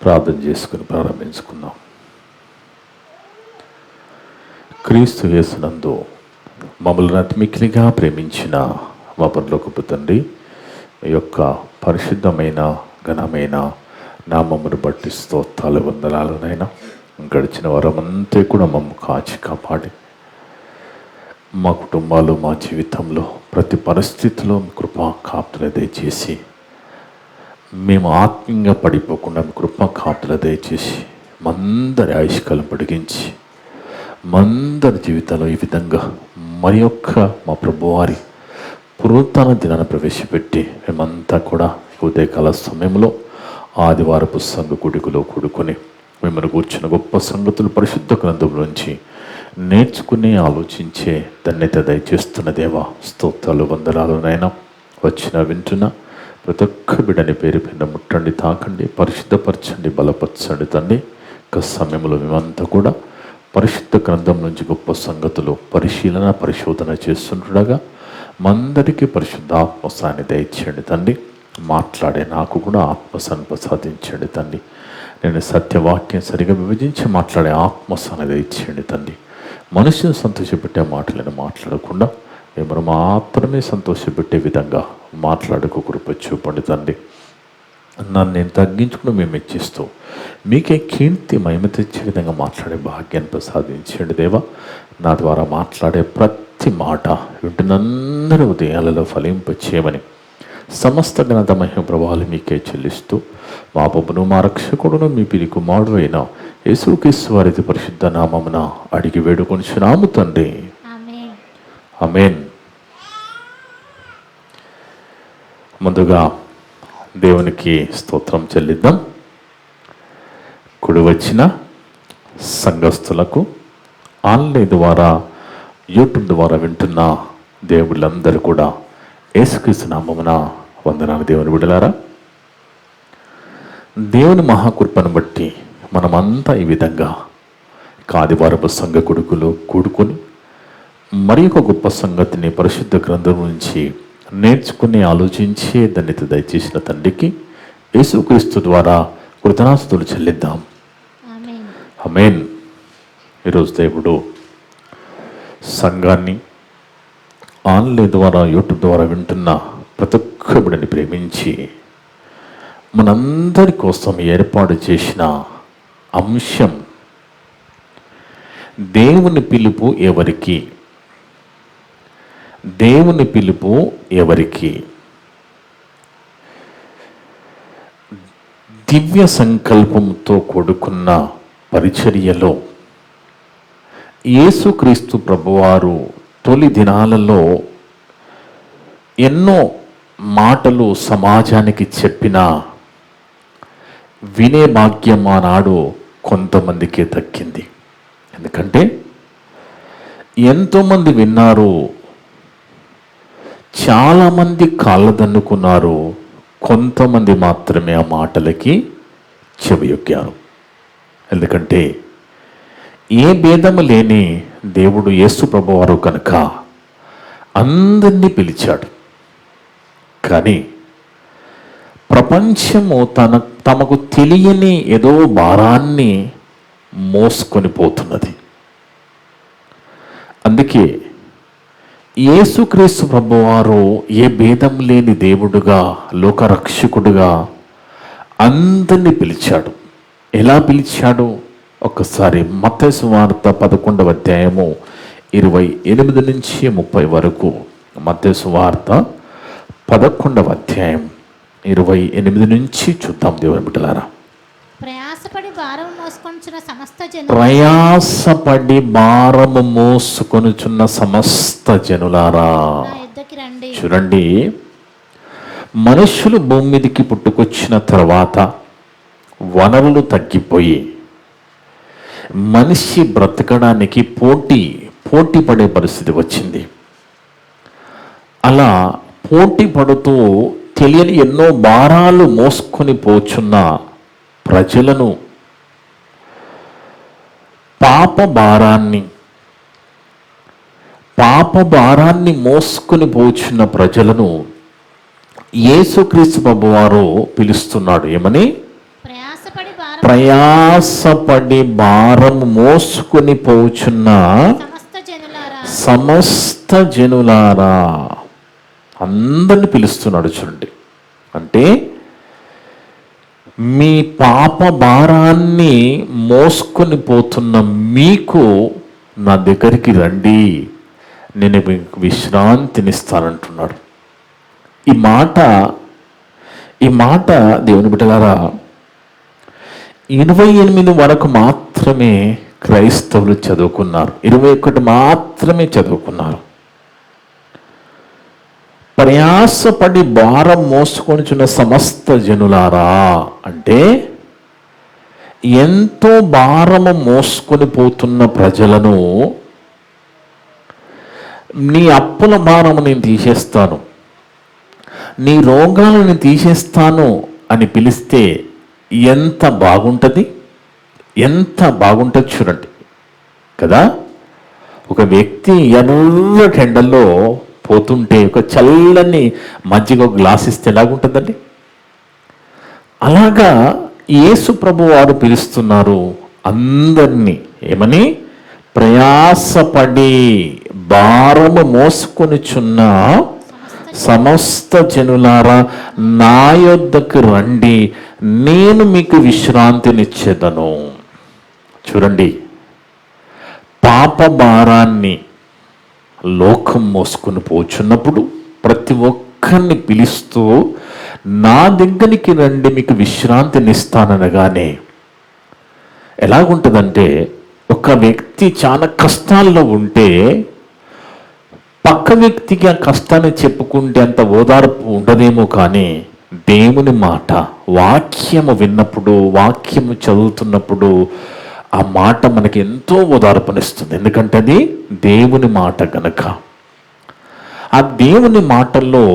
ప్రార్థన చేసుకుని ప్రారంభించుకుందాం. క్రీస్తు యేసునందు మమ్మల్ని అతి మిక్కిలిగా ప్రేమించిన మా పరలోకపు తండ్రి, మీ యొక్క పరిశుద్ధమైన ఘనమైన నామమును బట్టి స్తోత్రాలు వందనాలనైనా. గడిచిన వారమంతా కూడా మమ్మల్ని కాచి కాపాడి మా కుటుంబాలు మా జీవితంలో ప్రతి పరిస్థితిలో మీ కృపా కాపుదల దయచేసి మేము ఆత్మీయంగా పడిపోకుండా మీ కృపా కాపుదల దయచేసి మందరి ఆయుష్కాలం పొడిగించి మందరి జీవితంలో ఈ విధంగా మరి యొక్క మా ప్రభువారి పునరుత్థాన దినాన్ని ప్రవేశపెట్టి మేమంతా కూడా ఉదయకాల సమయంలో ఆదివారపు సంఘ కూడికలో కూడుకొని మిమ్మల్ని కూర్చున్న గొప్ప సంగతులు పరిశుద్ధ గ్రంథంలోంచి నేర్చుకుని ఆలోచించే ధన్యత దయచేస్తున్న దేవా స్తోత్రాలు వందనాలునైనా. వచ్చిన వింటున్న ప్రతి ఒక్క బిడ్డని పేరు పైన ముట్టండి, తాకండి, పరిశుద్ధపరచండి, బలపరచండి తండ్రి. ఒక సమయంలో మేమంతా కూడా పరిశుద్ధ గ్రంథం నుంచి గొప్ప సంగతులు పరిశోధన చేస్తుండగా మందరికీ పరిశుద్ధ ఆత్మసాన్ని దయచేయండి తండ్రి. మాట్లాడే నాకు కూడా ఆత్మసాన్ని ప్రసాదించండి తండ్రి. నేను సత్యవాక్యం సరిగా విభజించి మాట్లాడే ఆత్మసాన్ని దయచేయండి తండ్రి. మనుషుని సంతోషపెట్టే మాటలను మాట్లాడకుండా మిమ్మల్ని మాత్రమే సంతోషపెట్టే విధంగా మాట్లాడుకో కృప చూపండి తండ్రి. నన్ను నేను తగ్గించుకుని మేము ఇచ్చిస్తూ మీకే కీర్తి మహిమ తెచ్చే విధంగా మాట్లాడే భాగ్యాన్ని ప్రసాదించండి దేవా. నా ద్వారా మాట్లాడే ప్రతి మాట వింటున్నందరి ఉదయాలలో ఫలింపచేయమని సమస్త ఘనత మహిమ ప్రభావాలు మీకే చెల్లిస్తూ మా ప్రభును మా రక్షకుడును మీ పిలి కుమారుడు అయిన యేసుక్రీస్తు వారి పరిశుద్ధ నామమున అడిగి వేడుకొనుచున్నాము తండ్రి, ఆమేన్. ముందుగా దేవునికి స్తోత్రం చెల్లిద్దాం. కుడి వచ్చిన సంఘస్థులకు, ఆన్లైన్ ద్వారా యూట్యూబ్ ద్వారా వింటున్న దేవుళ్ళందరూ కూడా యేసుక్రీస్తు నామమున వందనాలు. దేవుని బిడ్డలారా, దేవుని మహాకృపను బట్టి మనమంతా ఈ విధంగా ఆదివారపు సంఘ కొడుకులు కూడుకొని మరి ఒక గొప్ప సంగతిని పరిశుద్ధ గ్రంథం నుంచి నేర్చుకుని ఆలోచించే ధన్యత దయచేసిన తండ్రికి యేసుక్రీస్తు ద్వారా కృతజ్ఞతాస్తుతులు చెల్లిద్దాం. ఆమేన్. ఈరోజు దేవుడు సంఘాన్ని ఆన్లైన్ ద్వారా యూట్యూబ్ ద్వారా వింటున్న ప్రతి ఒక్క బిడ్డని ప్రేమించి మనందరి కోసం ఏర్పాటు చేసిన అంశం దేవుని పిలుపు ఎవరికి, దేవుని పిలుపు ఎవరికి. దివ్య సంకల్పంతో కూడుకున్న పరిచర్యలో యేసుక్రీస్తు ప్రభువారు తొలి దినాలలో ఎన్నో మాటలు సమాజానికి చెప్పిన వినే భాగ్యం ఆనాడు కొంతమందికే దక్కింది. ఎందుకంటే ఎంతోమంది విన్నారు, చాలామంది కాళ్ళదన్నుకున్నారు, కొంతమంది మాత్రమే ఆ మాటలకి చెవియొక్కారు. ఎందుకంటే ఏ భేదము లేని దేవుడు యేసు ప్రభువారు కనుక అందరినీ పిలిచాడు. కానీ ప్రపంచము తమకు తెలియని ఏదో భారాన్ని మోసుకొని పోతున్నది. అందుకే యేసుక్రీస్తు ప్రభువారు ఏ భేదం లేని దేవుడుగా, లోకరక్షకుడుగా అందరినీ పిలిచాడు. ఎలా పిలిచాడు? ఒక్కసారి మత్తయి సువార్త 11వ అధ్యాయము 28 నుంచి 30 వరకు. మత్తయి సువార్త 11వ అధ్యాయం 28 నుంచి చూద్దాం దేవుని బిడ్డలారా. ప్రయాసపడి భారము మోసుకొనుచున్న సమస్త జనులారా చూడండి. మనుషులు భూమి మీదకి పుట్టుకొచ్చిన తర్వాత వనరులు తగ్గిపోయి మనిషి బ్రతకడానికి పోటీ పడే పరిస్థితి వచ్చింది. అలా పోటీ పడుతూ తెలియని ఎన్నో భారాలు మోసుకొని పోచున్న ప్రజలను, పాప భారాన్ని మోసుకొని పోచున్న ప్రజలను యేసుక్రీస్తు ప్రభువారు పిలుస్తున్నాడు. ఏమని? ప్రయాసపడి భారం మోసుకొని పోచున్న సమస్త జనులారా. అందరిని పిలుస్తున్నాడు చూడండి. అంటే మీ పాప భారాన్ని మోసుకొని పోతున్న మీకు నా దగ్గరికి రండి, నేను మీకు విశ్రాంతినిస్తానంటున్నాడు. ఈ మాట దేవుని బిడ్డలారా 28 వరకు మాత్రమే క్రైస్తవులు చదువుకున్నారు, 21 మాత్రమే చదువుకున్నారు. ప్రయాసపడి భారం మోసుకొనిచున్న సమస్త జనులారా అంటే ఎంతో భారము మోసుకొని పోతున్న ప్రజలను నీ అప్పుల భారము నేను తీసేస్తాను, నీ రోగాలను నేను తీసేస్తాను అని పిలిస్తే ఎంత బాగుంటుంది, ఎంత బాగుంటుంది చూడండి కదా. ఒక వ్యక్తి ఎర్రటి ఎండల్లో పోతుంటే ఒక చల్లని మజ్జిగ గ్లాస్ ఇస్తే ఎలాగుంటుందండి? అలాగా యేసు ప్రభు వారు పిలుస్తున్నారు అందరినీ. ఏమని? ప్రయాసపడి భారము మోసుకొనిచున్న సమస్త జనులారా నా యొద్దకు రండి, నేను మీకు విశ్రాంతినిచ్చేదను. చూడండి, పాప భారాన్ని లోకం మోసుకొని పోచున్నప్పుడు ప్రతి ఒక్కరిని పిలుస్తూ నా దగ్గరికి రండి, మీకు విశ్రాంతినిస్తాననగానే ఎలాగుంటుందంటే, ఒక వ్యక్తి చాలా కష్టాల్లో ఉంటే పక్క వ్యక్తికి ఆ కష్టాన్ని చెప్పుకుంటే అంత ఓదార్పు ఉండదేమో, కానీ దేవుని మాట వాక్యము విన్నప్పుడు, వాక్యము చదువుతున్నప్పుడు ఆ మాట మనకి ఎంతో ఓదార్పునిస్తుంది. ఎందుకంటే అది దేవుని మాట గనక. ఆ దేవుని మాటల్లో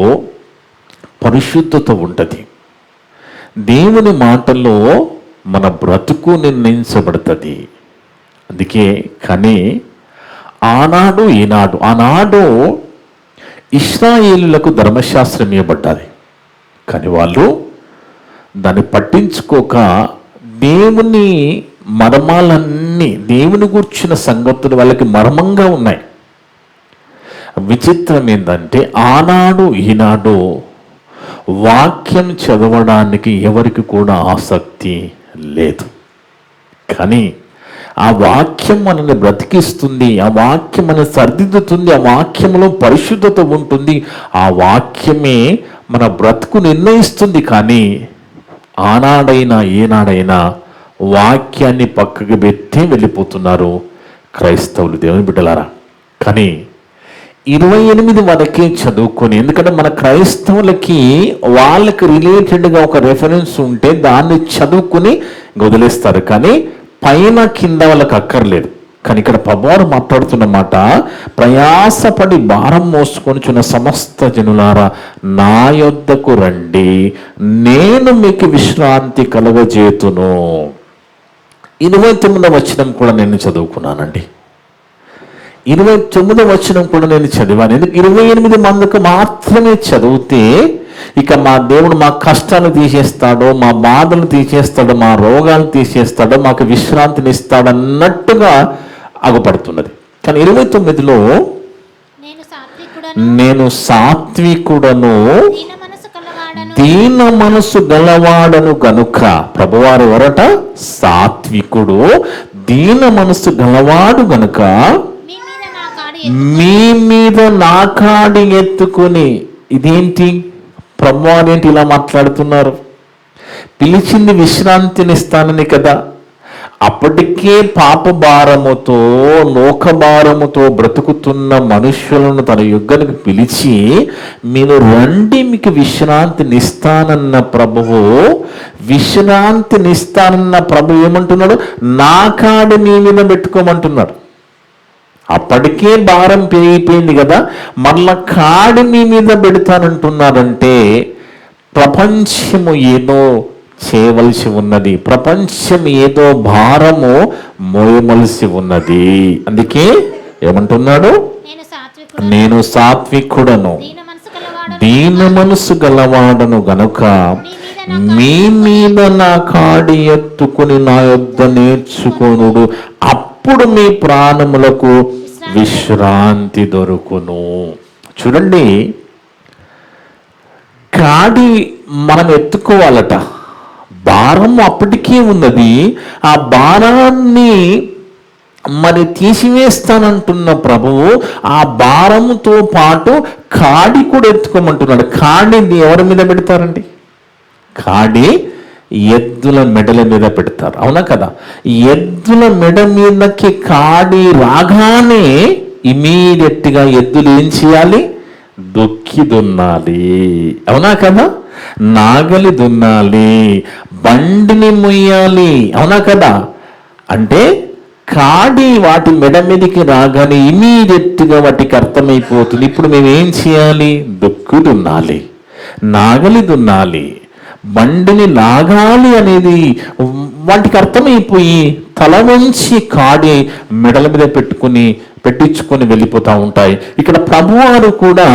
పరిశుద్ధత ఉంటుంది, దేవుని మాటల్లో మన బ్రతుకు నిర్ణయించబడుతుంది. అందుకే కానీ ఆనాడు ఇశ్రాయేలులకు ధర్మశాస్త్రం ఇవ్వబడ్డది, కానీ వాళ్ళు దాన్ని పట్టించుకోక దేవుని మర్మాలన్నీ, దేవుని గూర్చిన సంగతులు వాళ్ళకి మర్మంగా ఉన్నాయి. విచిత్రం ఏంటంటే ఈనాడు వాక్యం చదవడానికి ఎవరికి కూడా ఆసక్తి లేదు. కానీ ఆ వాక్యం మనల్ని బ్రతికిస్తుంది, ఆ వాక్యం మనల్ని సరిదిద్దుతుంది, ఆ వాక్యంలో పరిశుద్ధత ఉంటుంది, ఆ వాక్యమే మన బ్రతుకు నిర్ణయిస్తుంది. కానీ ఆనాడైనా ఏనాడైనా వాక్యాన్ని పక్కకు పెట్టి వెళ్ళిపోతున్నారు క్రైస్తవులు, దేవుని బిడ్డలారా. కానీ 28 వరకే చదువుకొని, ఎందుకంటే మన క్రైస్తవులకి వాళ్ళకి రిలేటెడ్గా ఒక రెఫరెన్స్ ఉంటే దాన్ని చదువుకుని వదిలేస్తారు, కానీ పైన కింద వాళ్ళకి అక్కర్లేదు. కానీ ఇక్కడ ప్రభువారు మాట్లాడుతున్న మాట, ప్రయాసపడి భారం మోసుకొనిచున్న సమస్త జనులారా నా యొద్దకు రండి, నేను మీకు విశ్రాంతి కలుగజేతును. 29వ వచనం కూడా నేను చదువుకున్నానండి, 29వ వచనం కూడా నేను చదివాను. ఎందుకు 28 మందికి మాత్రమే చదివితే ఇక మా దేవుడు మా కష్టాలు తీసేస్తాడో, మా బాధలు తీసేస్తాడో, మా రోగాలు తీసేస్తాడో, మాకు విశ్రాంతిని ఇస్తాడన్నట్టుగా అగుపడుతున్నది. కానీ 29లో నేను సాత్వికుడను దీన మనసు గలవాడను గనుక, ప్రభువారు ఎవరట? సాత్వికుడు, దీన మనసు గలవాడు గనుక మీ మీద నా కాడి ఎత్తుకుని. ఇదేంటి? ప్రభువారు ఏంటి ఇలా మాట్లాడుతున్నారు? పిలిచింది విశ్రాంతినిస్తానని కదా. అప్పటికే పాప భారముతో, లోక భారముతో బ్రతుకుతున్న మనుషులను తన యుగ్గానికి పిలిచి మీరు రండి, మీకు విశ్రాంతినిస్తానన్న ప్రభువు, విశ్రాంతినిస్తానన్న ప్రభు ఏమంటున్నాడు? నా కాడి మీ మీద పెట్టుకోమంటున్నాడు. అప్పటికే భారం పెరిగిపోయింది కదా, మళ్ళా కాడి మీ మీద పెడతానంటున్నారంటే ప్రపంచము ఏదో చేయవలసి ఉన్నది, ప్రపంచం ఏదో భారము మోయవలసి ఉన్నది. అందుకే ఏమంటున్నాడు? నేను సాత్వికుడను దీన మనసు గలవాడను గనుక మీ మీద నా కాడి ఎత్తుకుని నా యొద్ద నేర్చుకొనుడు, అప్పుడు మీ ప్రాణములకు విశ్రాంతి దొరుకును. చూడండి, కాడి మనం ఎత్తుకోవాలట, భారం అప్పటికీ ఉన్నది. ఆ భారాన్ని మరి తీసివేస్తానంటున్న ప్రభువు ఆ భారంతో పాటు కాడి కూడా ఎత్తుకోమంటున్నాడు. కాడిని ఎవరి మీద పెడతారండి? కాడి ఎద్దుల మెడల మీద పెడతారు, అవునా కదా? ఎద్దుల మెడ మీదకి కాడి రాగానే ఇమీడియట్గా ఎద్దులు ఏం చేయాలి? దుక్కి దున్నాలి, అవునా కదా? నాగలి దున్నాలి, బండిని మొయ్యాలి, అవునా కదా? అంటే కాడి వాటి మెడ మీదకి రాగానే ఇమీడియట్గా వాటికి అర్థమైపోతుంది, ఇప్పుడు మేము ఏం చేయాలి? దుక్కు దున్నాలి, నాగలి దున్నాలి, బండిని లాగాలి అనేది వాటికి అర్థమైపోయి తల వంచి కాడి మెడల మీద పెట్టించుకొని వెళ్ళిపోతూ ఉంటాయి. ఇక్కడ ప్రభువారు కూడా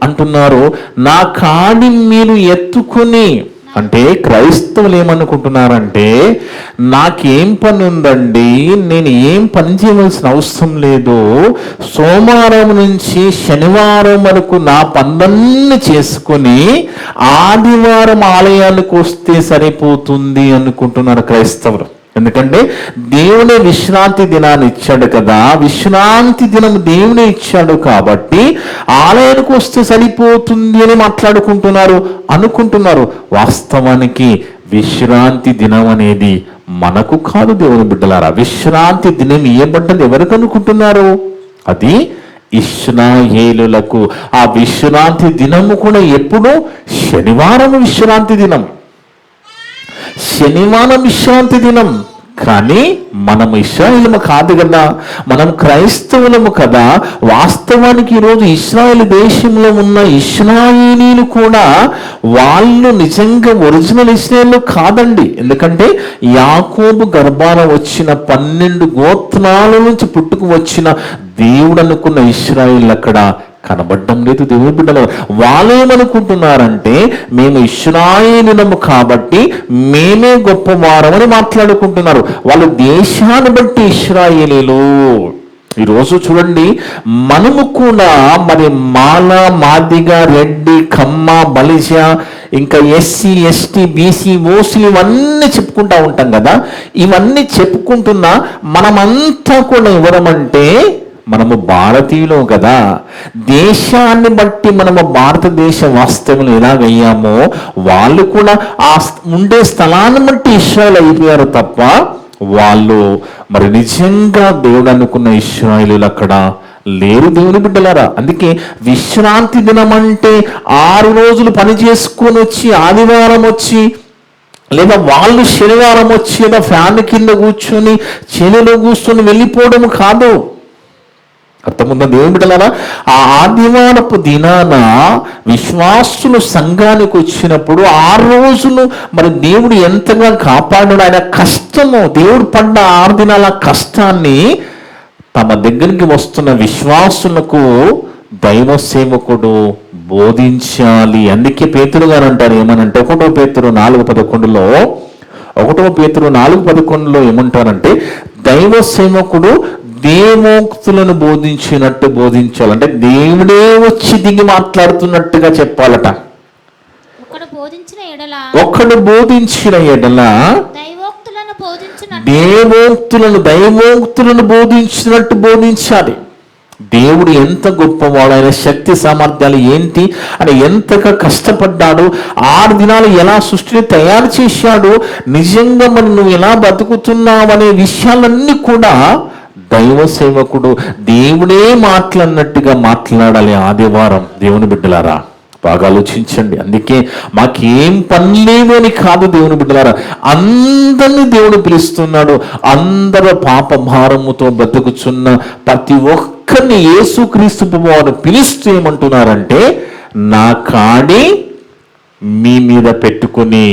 అంటున్నారు, నా కాడి మీరు ఎత్తుకుని. అంటే క్రైస్తవులు ఏమనుకుంటున్నారంటే, నాకేం పని ఉందండి, నేను ఏం పని చేయవలసిన అవసరం లేదు, సోమవారం నుంచి శనివారం వరకు నా పనులన్నీ చేసుకొని ఆదివారం ఆలయానికి వస్తే సరిపోతుంది అనుకుంటున్నారు క్రైస్తవులు. ఎందుకంటే దేవుడే విశ్రాంతి దినాన్ని ఇచ్చాడు కదా, విశ్రాంతి దినం దేవుడే ఇచ్చాడు కాబట్టి ఆలయానికి వస్తే సరిపోతుంది అని అనుకుంటున్నారు. వాస్తవానికి విశ్రాంతి దినం అనేది మనకు కాదు దేవుని బిడ్డలారా. విశ్రాంతి దినం ఇవ్వబడ్డది ఎవరికి అనుకుంటున్నారు? అది ఇశ్రాయేలులకు. ఆ విశ్రాంతి దినము కూడా ఎప్పుడు? శనివారం విశ్రాంతి దినం, శనివారం విశ్రాంతి దినం. కానీ మనం ఇశ్రాయేలుము కాదు కదా, మనం క్రైస్తవులము కదా. వాస్తవానికి ఈరోజు ఇశ్రాయేల్ దేశంలో ఉన్న ఇశ్రాయేలీలు కూడా వాళ్ళు నిజంగా ఒరిజినల్ ఇశ్రాయేలు కాదండి. ఎందుకంటే యాకోబు గర్భాన వచ్చిన 12 గోత్రాల నుంచి పుట్టుకు వచ్చిన దేవుడు అనుకున్న ఇశ్రాయేల్ అక్కడ కనబడడం లేదు దేవుని బిడ్డలు. వాళ్ళేమనుకుంటున్నారంటే, మేము ఇశ్రాయేలులము కాబట్టి మేమే గొప్పవారమని మాట్లాడుకుంటున్నారు. వాళ్ళు దేశాన్ని బట్టి ఇశ్రాయేలీలు. ఈరోజు చూడండి, మనము కూడా మరి మాల, మాదిగ, రెడ్డి, కమ్మ, బలిజ, ఇంకా ఎస్సీ, ఎస్టీ, బీసీ, ఓసీలు ఇవన్నీ చెప్పుకుంటా ఉంటాం కదా. ఇవన్నీ చెప్పుకుంటున్నా మనమంతా కూడా ఎవరమంటే మనము భారతీయులు కదా. దేశాన్ని బట్టి మనము భారతదేశ వాస్తవంలో ఎలాగయ్యామో వాళ్ళు కూడా ఆ ఉండే స్థలాన్ని బట్టి ఇశ్రాయేలు అయిపోయారు తప్ప వాళ్ళు మరి నిజంగా దేవుడు అనుకున్న ఇశ్రాయేలీలు అక్కడ లేరు దేవుని బిడ్డలారా. అందుకే విశ్రాంతి దినం అంటే 6 రోజులు పని చేసుకొని వచ్చి ఆదివారం వచ్చి, లేదా వాళ్ళు శనివారం వచ్చి లేదా ఫ్యాన్ కింద కూర్చొని చెలిలో కూర్చొని వెళ్ళిపోవడం కాదు. అర్థముందా దేవుని బిడ్డలారా? ఆ ఆదివారపు దినాన విశ్వాసులు సంఘానికి వచ్చినప్పుడు 6 రోజులు మరి దేవుడు ఎంతగా కాపాడాడు. ఆయన కష్టము, దేవుడు పడ్డ 6 దినాల కష్టాన్ని తమ దగ్గరికి వస్తున్న విశ్వాసులకు దైవ సేవకుడు బోధించాలి. అందుకే పేతురు గారు అంటారు ఏమనంటే, 1 పేతురు 4:11 ఏమంటారంటే, దైవ సేవకుడు దేవోక్తులను బోధించినట్టు బోధించాలంటే దేవుడే వచ్చి దిగి మాట్లాడుతున్నట్టుగా చెప్పాలట. ఒకడు బోధించిన ఎడల దైవోక్తులను బోధించినట్టు బోధించాలి. దేవుడు ఎంత గొప్పవాడు, ఆయన శక్తి సామర్థ్యాలు ఏంటి అని ఎంతగా కష్టపడ్డాడు, 6 దినాలు ఎలా సృష్టిని తయారు చేశాడు, నిజంగా మరి నువ్వు ఎలా బతుకుతున్నావు అనే విషయాలన్నీ కూడా దైవ సేవకుడు దేవుడే మాట్లాడినట్టుగా మాట్లాడాలి ఆదివారం. దేవుని బిడ్డలారా బాగా ఆలోచించండి. అందుకే మాకేం పని లేదు అని కాదు దేవుని బిడ్డలారా, అందరినీ దేవుడు పిలుస్తున్నాడు. అందరూ పాప భారముతో బ్రతుకుచున్న ప్రతి ఒక్కరిని యేసుక్రీస్తు ప్రభువును పిలుస్తూ ఏమంటున్నారంటే, నా కాడి మీ మీద పెట్టుకుని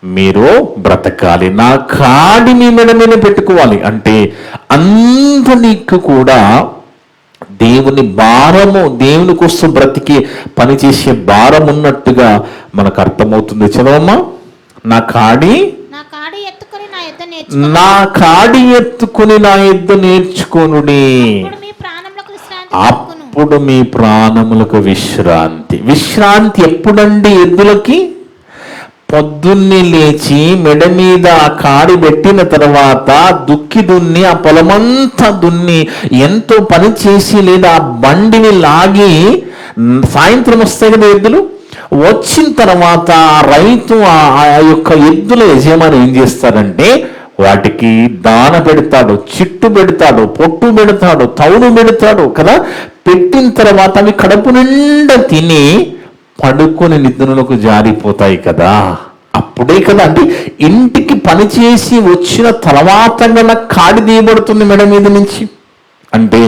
మీరు బ్రతకాలి, నా కాడి మీ మెడ మీద పెట్టుకోవాలి. అంటే అందరికి కూడా దేవుని భారము, దేవుని కోసం బ్రతికి పనిచేసే భారం ఉన్నట్టుగా మనకు అర్థమవుతుంది. చదవమ్మా. నా కాడి ఎత్తుకొని నా కాడి ఎత్తుకుని నా యుద్ధ నేర్చుకొనుడి, అప్పుడు మీ ప్రాణములకు విశ్రాంతి. విశ్రాంతి ఎప్పుడండి ఎద్దులకి? పొద్దున్నే లేచి మెడ మీద ఆ కాడి పెట్టిన తర్వాత దుక్కి దున్ని ఆ పొలమంతా దున్ని ఎంతో పని చేసి లేదా ఆ బండిని లాగి సాయంత్రం వస్తాయి కదా ఎద్దులు. వచ్చిన తర్వాత ఆ రైతు ఆ యొక్క ఎద్దుల యజమాని ఏం చేస్తారంటే వాటికి దాన పెడతాడు, చిట్టు పెడతాడు, పొట్టు పెడతాడు, తౌడు పెడతాడు కదా. పెట్టిన తర్వాత అవి కడుపు నిండా తిని పడుకొని నిద్రలకు జారిపోతాయి కదా. అప్పుడే కదా అంటే ఇంటికి పనిచేసి వచ్చిన తర్వాత కాడి తీయబడుతుంది మెడ మీద నుంచి. అంటే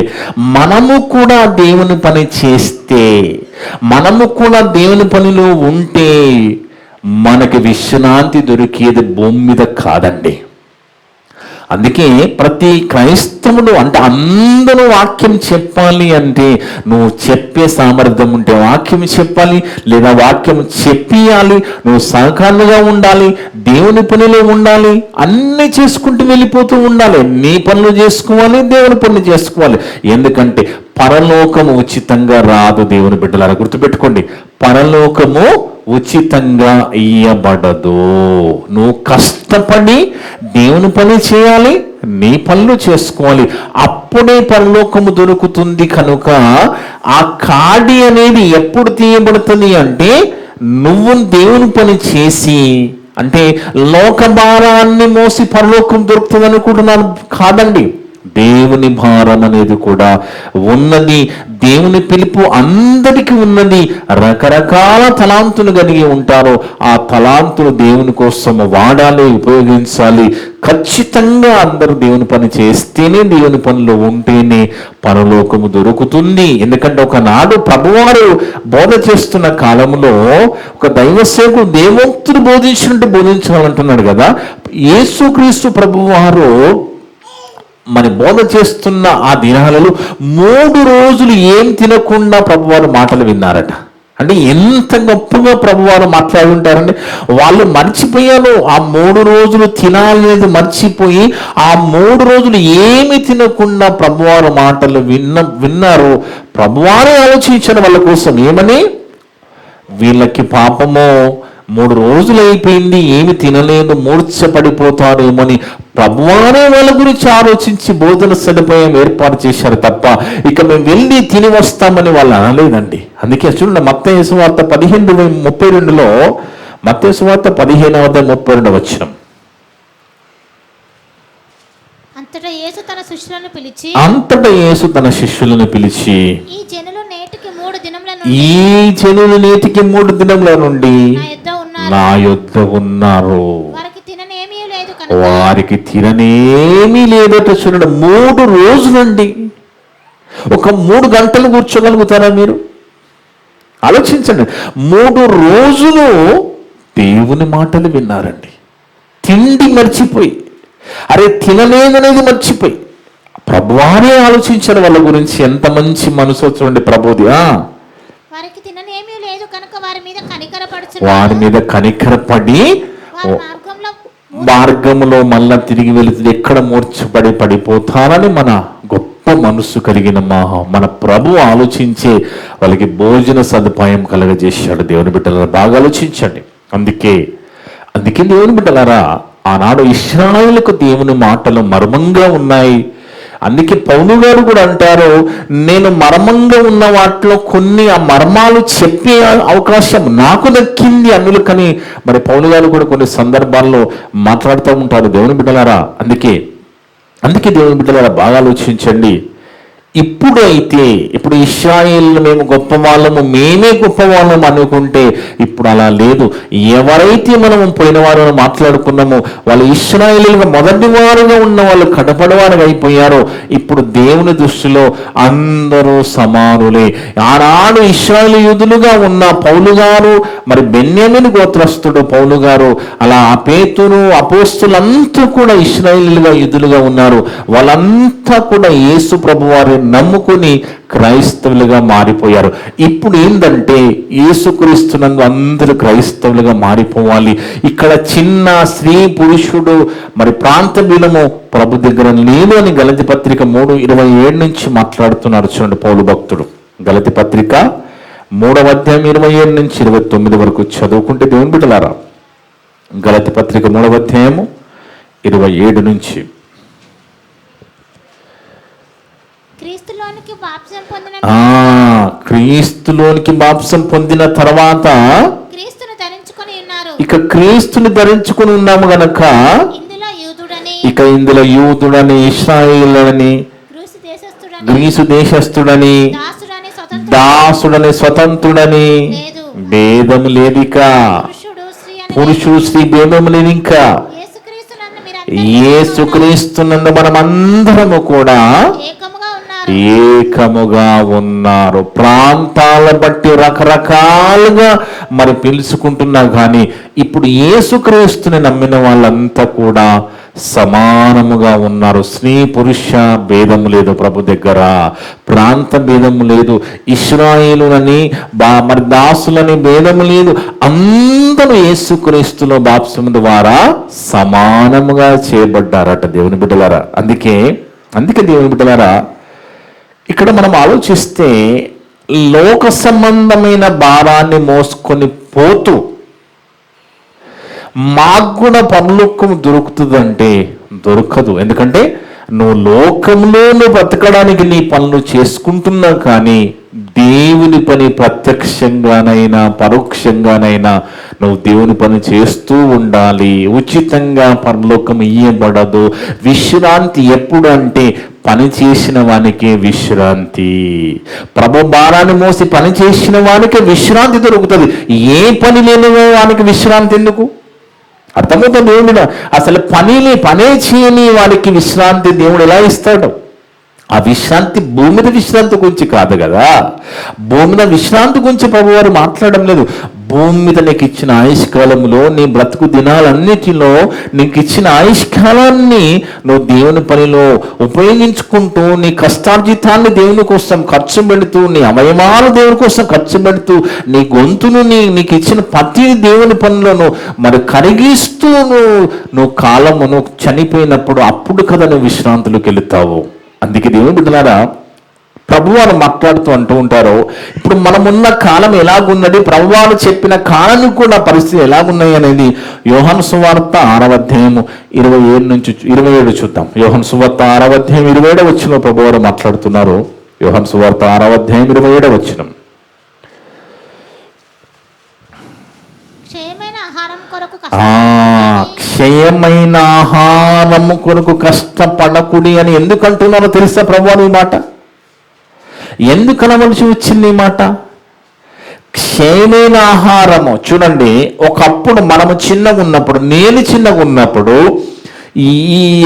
మనము కూడా దేవుని పని చేస్తే, మనము కూడా దేవుని పనిలో ఉంటే మనకి విశ్రాంతి దొరికేది భూమి మీద కాదండి. అందుకే ప్రతి క్రైస్తవుడు అంటే అందరూ వాక్యం చెప్పాలి అంటే నువ్వు చెప్పే సామర్థ్యం ఉంటే వాక్యం చెప్పాలి, లేదా వాక్యం చెప్పియాలి, నువ్వు సహకారులుగా ఉండాలి, దేవుని పనిలో ఉండాలి, అన్నీ చేసుకుంటూ వెళ్ళిపోతూ ఉండాలి. నీ పనులు చేసుకోవాలి, దేవుని పనులు చేసుకోవాలి. ఎందుకంటే పరలోకము ఉచితంగా రాదు. దేవుని బిడ్డలారా గుర్తుపెట్టుకోండి, పరలోకము ఉచితంగా ఇయ్యబడదు. నువ్వు కష్టపడి దేవుని పని చేయాలి, నీ పనులు చేసుకోవాలి, అప్పుడే పరలోకము దొరుకుతుంది. కనుక ఆ కాడి అనేది ఎప్పుడు తీయబడుతుంది అంటే నువ్వు దేవుని పని చేసి, అంటే లోక భారాన్ని మోసి పరలోకం దొరుకుతుంది అనుకుంటున్నాను కాదండి. దేవుని భారం అనేది కూడా ఉన్నది. దేవుని పిలుపు అందరికీ ఉన్నది. రకరకాల తలాంతులు కలిగి ఉంటారు. ఆ తలాంతులు దేవుని కోసం వాడాలి, ఉపయోగించాలి. ఖచ్చితంగా అందరూ దేవుని పని చేస్తేనే, దేవుని పనిలో ఉంటేనే పరలోకము దొరుకుతుంది. ఎందుకంటే ఒకనాడు ప్రభువారు బోధ చేస్తున్న కాలంలో ఒక దైవసేవకుడు దేవోక్తులు బోధించినట్టు బోధించాలంటున్నాడు కదా. యేసుక్రీస్తు ప్రభువారు మన బోధ చేస్తున్న ఆ దినాలలో 3 రోజులు ఏం తినకుండా ప్రభువారు మాటలు విన్నారట. అంటే ఎంత గొప్పగా ప్రభువారు మాట్లాడి ఉంటారండి. వాళ్ళు మర్చిపోయారు, ఆ 3 రోజులు తినాలనేది మర్చిపోయి ఆ 3 రోజులు ఏమి తినకుండా ప్రభువారు మాటలు విన్నారు. ప్రభువారే ఆలోచించారు వాళ్ళ కోసం. ఏమని? వీళ్ళకి పాపము 3 రోజులు అయిపోయింది, ఏమి తినలేదు, మూర్ఛపడిపోతారేమోని ప్రభువారే వాళ్ళ గురించి ఆలోచించి బోధన సదుపాయం ఏర్పాటు చేశారు తప్ప ఇక మేము వెళ్ళి తిని వస్తామని వాళ్ళు అనలేదండి. అందుకే చూడండి, మత్తయి సువార్త 15:32లో, మత్తయి సువార్త 15:32 వచనం. అంతటా యేసు తన శిష్యులను పిలిచి ఈ జనులు నేటికి 3 దినముల నుండి నా యొద్ద ఉన్నారు, వారికి తిననేమీ లేదట. చూడండి, 3 రోజులండి. ఒక 3 గంటలు కూర్చోగలుగుతారా మీరు? ఆలోచించండి. 3 రోజులు దేవుని మాటలు విన్నారండి. తిండి మర్చిపోయి, అరే తినలేదనేది మర్చిపోయి ప్రభువారే ఆలోచించారు వాళ్ళ గురించి. ఎంత మంచి మనసు చూడండి ప్రభుది. వారి మీద కనికరపడి మార్గంలో మళ్ళా తిరిగి వెళుతుంది, ఎక్కడ మూర్ఛపడి పడిపోతారని మన గొప్ప మనసు కలిగిన మన ప్రభు ఆలోచించే వాళ్ళకి భోజన సదుపాయం కలగజేశాడు. దేవుని బిడ్డలారా బాగా ఆలోచించండి. అందుకే దేవుని బిడ్డలారా ఆనాడు ఇశ్రాయేలుకు దేవుని మాటలు మర్మంగా ఉన్నాయి. అందుకే పౌలు గారు కూడా అంటారు, నేను మర్మంగా ఉన్న వాటిలో కొన్ని ఆ మర్మాలు చెప్పే అవకాశం నాకు దక్కింది అందుకని మరి పౌలు గారు కూడా కొన్ని సందర్భాల్లో మాట్లాడుతూ ఉంటారు. దేవుని బిడ్డలారా అందుకే దేవుని బిడ్డలారా బాగా ఆలోచించండి. ఇప్పుడు ఇశ్రాయేలు మేము గొప్పవాళ్ళము, మేమే గొప్పవాళ్ళము అనుకుంటే ఇప్పుడు అలా లేదు. ఎవరైతే మనం పోయిన వారు మాట్లాడుకున్నామో వాళ్ళు ఇశ్రాయేలుగా మొదటి వారుగా ఉన్న వాళ్ళు కడపడవారుగా అయిపోయారో ఇప్పుడు దేవుని దృష్టిలో అందరూ సమానులే. ఆనాడు ఇశ్రాయేలు యూదులుగా ఉన్న పౌలు గారు మరి బెన్యామీను గోత్రస్తుడు పౌలు గారు, అలా ఆ పేతురు అపోస్తులంతా కూడా ఇశ్రాయేలీలుగా యూదులుగా ఉన్నారు. వాళ్ళంతా కూడా యేసు ప్రభు వారిని నమ్ముకుని క్రైస్తవులుగా మారిపోయారు. ఇప్పుడు ఏంటంటే యేసుక్రీస్తునందు అందరూ క్రైస్తవులుగా మారిపోవాలి. ఇక్కడ చిన్న స్త్రీ పురుషుడు మరి ప్రాంత భేదము ప్రభు దగ్గర లేదు అని గలతీ పత్రిక 3:27 నుంచి మాట్లాడుతున్నారు. చూడండి పౌలు భక్తుడు, గలతీ పత్రిక 3వ అధ్యాయం 27 నుంచి 29 వరకు చదువుకుంటే దేవుని బిడ్డలారా, గలతీ పత్రిక 3వ అధ్యాయము 27 నుంచి. క్రీస్తులోనికి బాప్తిసం పొందిన క్రీస్తులోనికి బాప్తిసం పొందిన తర్వాత క్రీస్తును ధరించుకొని ఉన్నారు. ఇక క్రీస్తుని ధరించుకుని ఉన్నాము గనక ఇందులో యూదుడని, ఇక ఇందులో యూదుడని, ఇశ్రాయేలుడని, గ్రీసు దేశస్థుడని, దాసుడని, స్వతంత్రుడని భేదము లేదు. ఇక పురుషుడు స్త్రీ భేదము లేదు. ఇంకా యేసుక్రీస్తునందు మనమందరము కూడా ఏకముగా ఉన్నారు. ప్రాంతాల బట్టి రకరకాలుగా మరి పిలుచుకుంటున్నా కానీ ఇప్పుడు యేసుక్రీస్తుని నమ్మిన వాళ్ళంతా కూడా సమానముగా ఉన్నారు. స్త్రీ పురుష భేదము లేదు ప్రభు దగ్గర, ప్రాంత భేదము లేదు, ఇశ్రాయేలులని మరి దాసులని భేదము లేదు. అందరూ యేసుక్రీస్తులో బాప్తిసము ద్వారా సమానముగా చేయబడ్డారట దేవుని బిడ్డలారా. అందుకే దేవుని బిడ్డలారా, ఇక్కడ మనం ఆలోచిస్తే లోక సంబంధమైన భారాన్ని మోసుకొని పోతూ మాకు కూడా పరలోకం దొరుకుతుందంటే దొరకదు. ఎందుకంటే నువ్వు లోకంలో బ్రతకడానికి నీ పనులు చేసుకుంటున్నా కానీ దేవుని పని ప్రత్యక్షంగానైనా పరోక్షంగానైనా నువ్వు దేవుని పని చేస్తూ ఉండాలి. ఉచితంగా పరలోకం ఇయ్యబడదు. విశ్రాంతి ఎప్పుడు అంటే పని చేసిన వానికే విశ్రాంతి. ప్రభు భారాన్ని మోసి పని చేసిన వానికే విశ్రాంతి దొరుకుతుంది. ఏ పని లేని వానికి విశ్రాంతి ఎందుకు? అర్థమవుతుంది దేవుడు. అసలు పనే చేయని వాడికి విశ్రాంతి దేవుడు ఎలా ఇస్తాడు? ఆ విశ్రాంతి భూమి మీద విశ్రాంతి గురించి కాదు కదా. భూమి మీద విశ్రాంతి గురించి ప్రభు వారు మాట్లాడడం లేదు. భూమి మీద నీకు ఇచ్చిన ఆయుష్కాలంలో, నీ బ్రతుకు దినాలన్నిటిలో నీకు ఇచ్చిన ఆయుష్కాలాన్ని నువ్వు దేవుని పనిలో ఉపయోగించుకుంటూ, నీ కష్టార్జితాన్ని దేవుని కోసం ఖర్చు పెడుతూ, నీ అవయవాలు దేవుని కోసం ఖర్చు పెడుతూ, నీ గొంతును నీకు ఇచ్చిన ప్రతి దేవుని పనిలోను మరి కరిగిస్తూ నువ్వు కాలము నువ్వు చనిపోయినప్పుడు అప్పుడు కదా నువ్వు విశ్రాంతిలోకి వెళుతావు. అందుకే దేవుని బిడ్డలారా, ప్రభువారు మాట్లాడుతూ అంటూ ఉంటారు, ఇప్పుడు మనమున్న కాలం ఎలాగున్నది, ప్రభువారు చెప్పిన కాలం కూడా పరిస్థితి ఎలాగున్నాయి అనేది యోహాను సువార్త 6వ అధ్యాయం 27 నుంచి 27 చూద్దాం. యోహాను సువార్త 6వ అధ్యాయం 27 వచనంలో ప్రభువారు మాట్లాడుతున్నారు. యోహాను సువార్త 6వ అధ్యాయం 27 వచనం. క్షయమైన ఆహారము కొరకు కష్టపడకుడి అని ఎందుకు అంటున్నారో తెలుసా ప్రభువారు? ఈ మాట ఎందుకు అనవలసి వచ్చింది? ఈ మాట క్షయమైన ఆహారము. చూడండి, ఒకప్పుడు మనము చిన్నగా ఉన్నప్పుడు, నేను చిన్నగా ఉన్నప్పుడు ఈ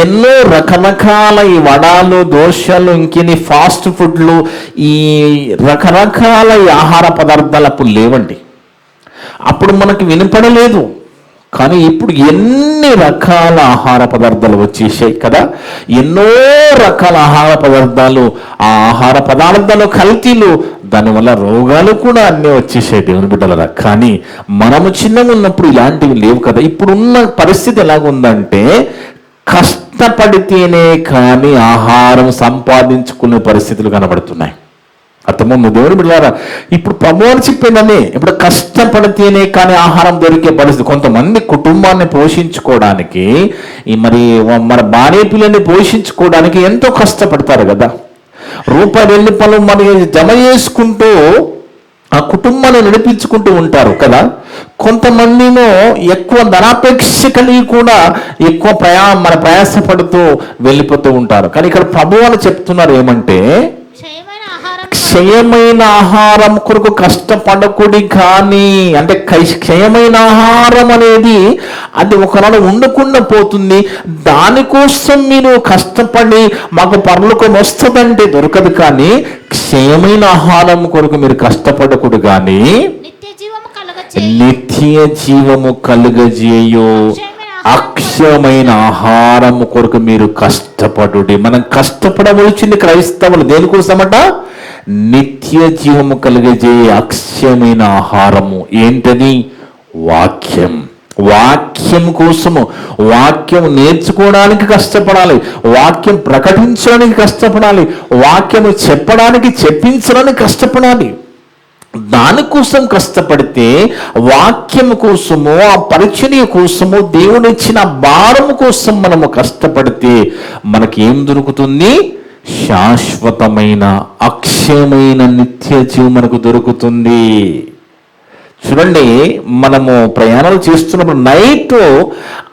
ఎన్నో రకరకాల ఈ వడాలు, దోశలు, ఇంకెన్ని ఫాస్ట్ ఫుడ్లు, ఈ రకరకాల ఈ ఆహార పదార్థాలు అప్పుడు లేవండి. అప్పుడు మనకి వినపడలేదు. కానీ ఇప్పుడు ఎన్ని రకాల ఆహార పదార్థాలు వచ్చేసాయి కదా. ఎన్నో రకాల ఆహార పదార్థాలు, ఆ ఆహార పదార్థాలు కల్తీలు, దానివల్ల రోగాలు కూడా అన్నీ వచ్చేసాయి దేవుని బిడ్డలరా. కానీ మనము చిన్నగా ఉన్నప్పుడు ఇలాంటివి లేవు కదా. ఇప్పుడున్న పరిస్థితి ఎలాగుందంటే కష్టపడితేనే కానీ ఆహారం సంపాదించుకునే పరిస్థితులు కనబడుతున్నాయి. అర్థమవును దేవుని బిడ్డలారా. ఇప్పుడు ప్రభువారు చెప్పిందని, ఇప్పుడు కష్టపడితేనే కానీ ఆహారం దొరికే పరిస్థితి. కొంతమంది కుటుంబాన్ని పోషించుకోవడానికి, మరి మన భార్య పిల్లల్ని పోషించుకోవడానికి ఎంతో కష్టపడతారు కదా. ₹2 మరి జమ చేసుకుంటూ ఆ కుటుంబాన్ని నడిపించుకుంటూ ఉంటారు కదా. కొంతమందినో ఎక్కువ ధనాపేక్ష కలిగి కూడా ఎక్కువ ప్రయాసపడుతూ వెళ్ళిపోతూ ఉంటారు. కానీ ఇక్కడ ప్రభువారు చెప్తున్నారు ఏమంటే, క్షయమైన ఆహారం కొరకు కష్టపడకుడి. కానీ అంటే క్షయమైన ఆహారం అనేది అది ఒకనాడు ఉండకుండా పోతుంది. దానికోసం మీరు కష్టపడి మాకు పరలోకం వస్తుందంటే దొరకదు. కానీ క్షయమైన ఆహారం కొరకు మీరు కష్టపడకూడదు. కానీ కలుగచేయి నిత్య జీవము కలుగజేయు అక్షయమైన ఆహారము కొరకు మీరు కష్టపడుడి. మనం కష్టపడవలసింది క్రైస్తవులు దేనికోసమట? నిత్య జీవము కలుగజేయే అక్షయమైన ఆహారము ఏంటది? వాక్యం. వాక్యం కోసము, వాక్యం నేర్చుకోవడానికి కష్టపడాలి, వాక్యం ప్రకటించడానికి కష్టపడాలి, వాక్యము చెప్పడానికి చెప్పించడానికి కష్టపడాలి. దానికోసం కష్టపడితే, వాక్యము కోసము, ఆ పరిచర్య కోసము, దేవుడు ఇచ్చిన భారము కోసం మనము కష్టపడితే మనకి ఏం దొరుకుతుంది? శాశ్వతమైన అక్షయమైన నిత్య జీవం మనకు దొరుకుతుంది. చూడండి, మనము ప్రయాణాలు చేస్తున్నప్పుడు నైట్